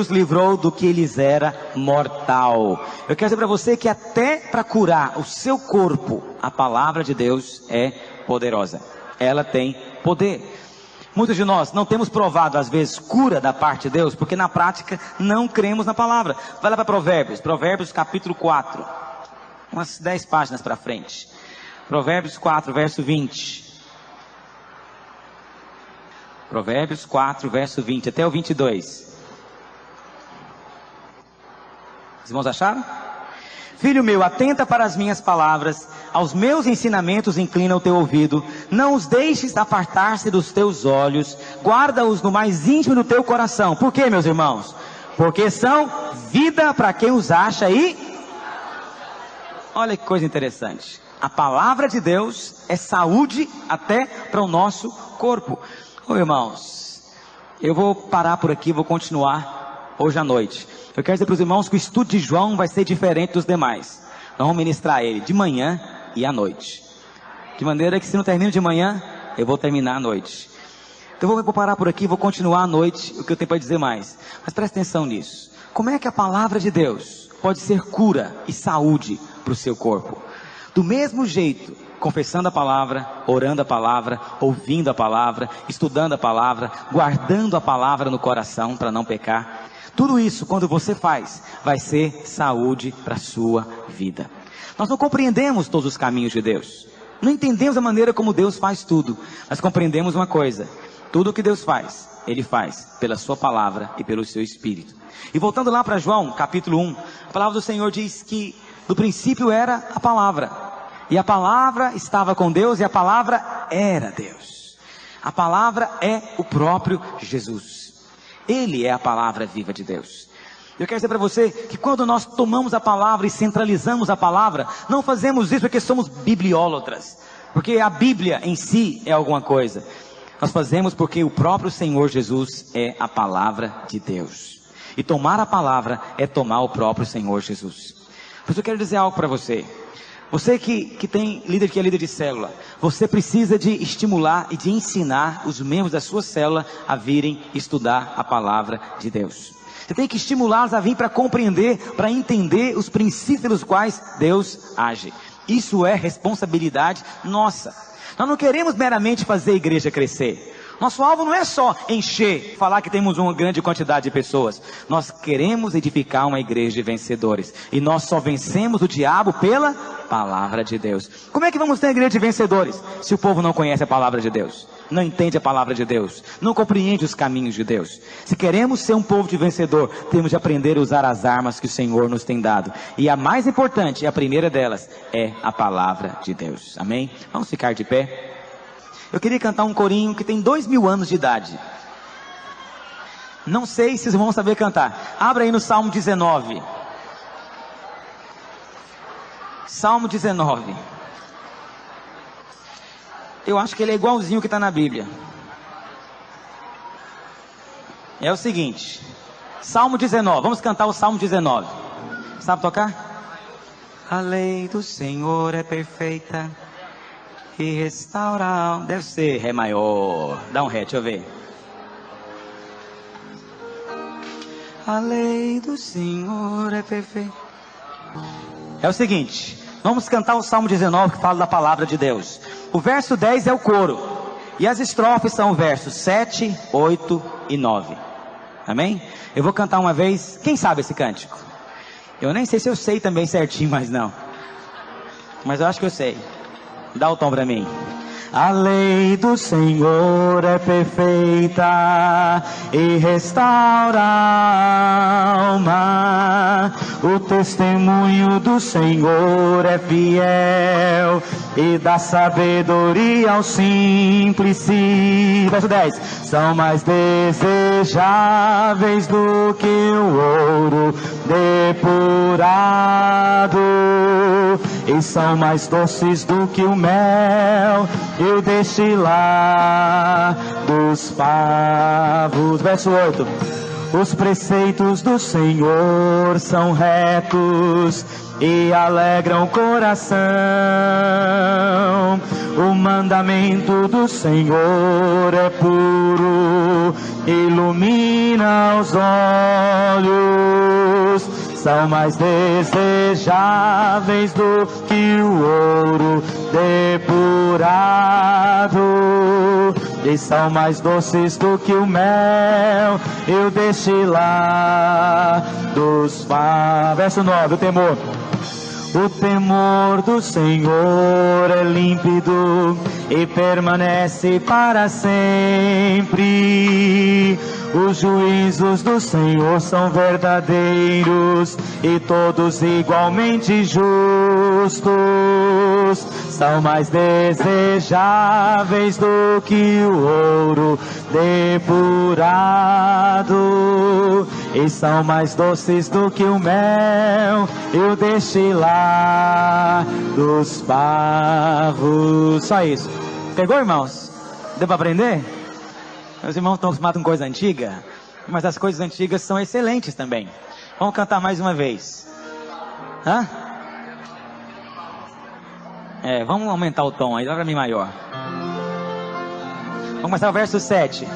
livrou do que lhes era mortal. Eu quero dizer para você que até para curar o seu corpo, a palavra de Deus é poderosa. Ela tem poder. Muitos de nós não temos provado às vezes cura da parte de Deus, porque na prática não cremos na palavra. Vai lá para Provérbios capítulo 4, umas 10 páginas para frente. Provérbios 4, verso 20. Provérbios 4, verso 20, até o 22. Os irmãos acharam? Filho meu, atenta para as minhas palavras, aos meus ensinamentos inclina o teu ouvido, não os deixes apartar-se dos teus olhos, guarda-os no mais íntimo do teu coração. Por quê, meus irmãos? Porque são vida para quem os acha e... Olha que coisa interessante. A palavra de Deus é saúde até para o nosso corpo. Ô irmãos, eu vou parar por aqui, vou continuar hoje à noite. Eu quero dizer para os irmãos que o estudo de João vai ser diferente dos demais. Nós vamos ministrar ele de manhã e à noite. De maneira que se não termino de manhã, eu vou terminar à noite. Então eu vou parar por aqui, vou continuar à noite, o que eu tenho para dizer mais. Mas preste atenção nisso. Como é que a palavra de Deus pode ser cura e saúde para o seu corpo? Do mesmo jeito, confessando a palavra, orando a palavra, ouvindo a palavra, estudando a palavra, guardando a palavra no coração para não pecar. Tudo isso, quando você faz, vai ser saúde para a sua vida. Nós não compreendemos todos os caminhos de Deus. Não entendemos a maneira como Deus faz tudo. Mas compreendemos uma coisa. Tudo o que Deus faz, Ele faz pela sua palavra e pelo seu Espírito. E voltando lá para João, capítulo 1. A palavra do Senhor diz que no princípio era a palavra. E a palavra estava com Deus e a palavra era Deus. A palavra é o próprio Jesus. Ele é a palavra viva de Deus. Eu quero dizer para você que quando nós tomamos a palavra e centralizamos a palavra, não fazemos isso porque somos bibliólatras, porque a Bíblia em si é alguma coisa. Nós fazemos porque o próprio Senhor Jesus é a palavra de Deus. E tomar a palavra é tomar o próprio Senhor Jesus. Mas eu quero dizer algo para você. Você que é líder de célula, você precisa de estimular e de ensinar os membros da sua célula a virem estudar a palavra de Deus. Você tem que estimulá-los a vir para compreender, para entender os princípios pelos quais Deus age. Isso é responsabilidade nossa. Nós não queremos meramente fazer a igreja crescer. Nosso alvo não é só encher, falar que temos uma grande quantidade de pessoas. Nós queremos edificar uma igreja de vencedores. E nós só vencemos o diabo pela palavra de Deus. Como é que vamos ter uma igreja de vencedores se o povo não conhece a palavra de Deus? Não entende a palavra de Deus? Não compreende os caminhos de Deus? Se queremos ser um povo de vencedor, temos de aprender a usar as armas que o Senhor nos tem dado. E a mais importante, a primeira delas, é a palavra de Deus. Amém? Vamos ficar de pé. Eu queria cantar um corinho que tem 2000 anos de idade. Não sei se vocês vão saber cantar. Abra aí no Salmo 19. Salmo 19. Eu acho que ele é igualzinho o que está na Bíblia. É o seguinte. Salmo 19. Vamos cantar o Salmo 19. Sabe tocar? A lei do Senhor é perfeita e restaura. Deve ser Ré maior. Dá um Ré, deixa eu ver. A lei do Senhor é perfeita. É o seguinte, vamos cantar o Salmo 19 que fala da palavra de Deus. O verso 10 é o coro. E as estrofes são os versos 7, 8 e 9. Amém? Eu vou cantar uma vez. Quem sabe esse cântico? Eu nem sei se eu sei também certinho, mas não. Mas eu acho que eu sei. Dá o tom para mim. A lei do Senhor é perfeita e restaura a alma. O testemunho do Senhor é fiel e dá sabedoria ao simples. Verso 10. São mais desejáveis do que o ouro depurado, e são mais doces do que o mel e o destilar dos favos. Verso 8. Os preceitos do Senhor são retos e alegram o coração. O mandamento do Senhor é puro, ilumina os olhos. São mais desejáveis do que o ouro depurado, e são mais doces do que o mel e o destilar dos favos. Verso 9, o temor. O temor do Senhor é límpido e permanece para sempre. Os juízos do Senhor são verdadeiros e todos igualmente justos. São mais desejáveis do que o ouro depurado, e são mais doces do que o mel e o destilar dos favos. Só isso. Pegou, irmãos? Deu para aprender? Meus irmãos estão acostumados com coisa antiga, mas as coisas antigas são excelentes também. Vamos cantar mais uma vez. Hã? Vamos aumentar o tom aí, dá para mim maior. Vamos começar o verso 7.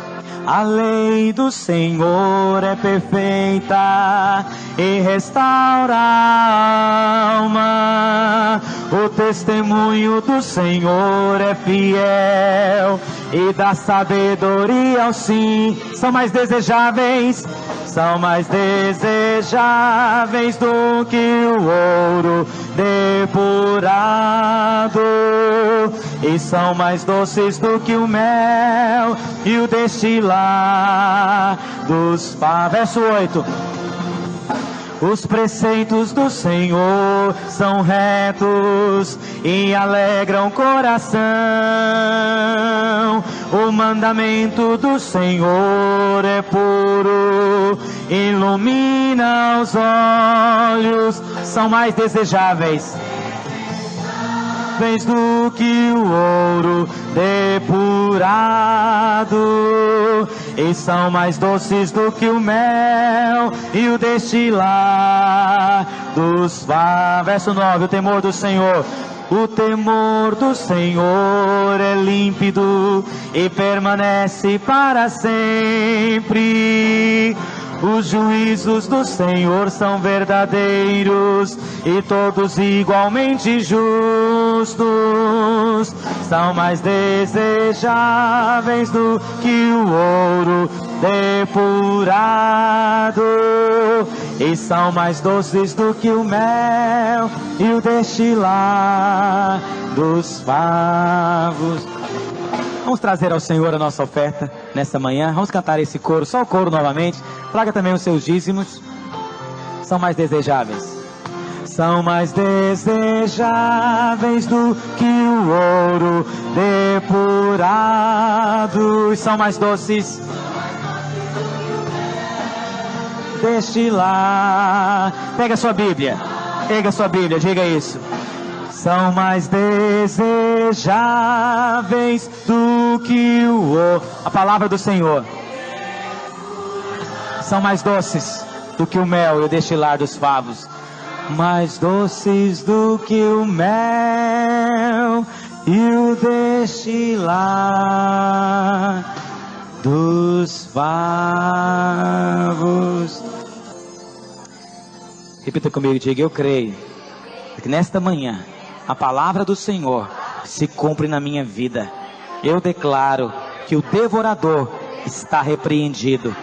A lei do Senhor é perfeita e restaura a alma. O testemunho do Senhor é fiel e dá sabedoria ao sim. São mais desejáveis do que o ouro depurado, e são mais doces do que o mel e o destilar dos favos. Verso 8. Os preceitos do Senhor são retos e alegram o coração. O mandamento do Senhor é puro, ilumina os olhos. São mais desejáveis do que o ouro depurado, e são mais doces do que o mel e o destilar dos favos. Verso 9, o temor do Senhor. O temor do Senhor é límpido e permanece para sempre. Os juízos do Senhor são verdadeiros e todos igualmente justos. São mais desejáveis do que o ouro depurado, e são mais doces do que o mel e o destilar dos favos. Vamos trazer ao Senhor a nossa oferta nessa manhã. Vamos cantar esse coro, só o coro novamente. Traga também os seus dízimos. São mais desejáveis. São mais desejáveis do que o ouro depurado, e são mais doces destilar. Pega a sua Bíblia, diga isso. São mais desejáveis do que o ouro. A palavra do Senhor. São mais doces do que o mel e o destilar dos favos. Mais doces do que o mel e o destilar dos favos. Repita comigo, diga: eu creio que nesta manhã a palavra do Senhor se cumpre na minha vida. Eu declaro que o devorador está repreendido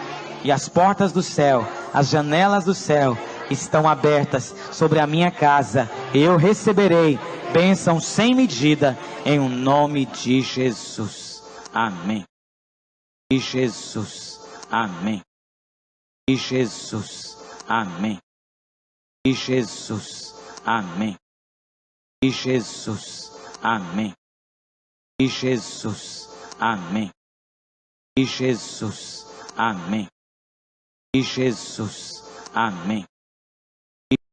e as portas do céu, as janelas do céu estão abertas sobre a minha casa. Eu receberei bênção sem medida em o nome de Jesus. Amém. De Jesus. Amém. De Jesus. Amém. De Jesus. Amém. De Jesus, amém. De Jesus, amém. De Jesus, amém. De Jesus, amém.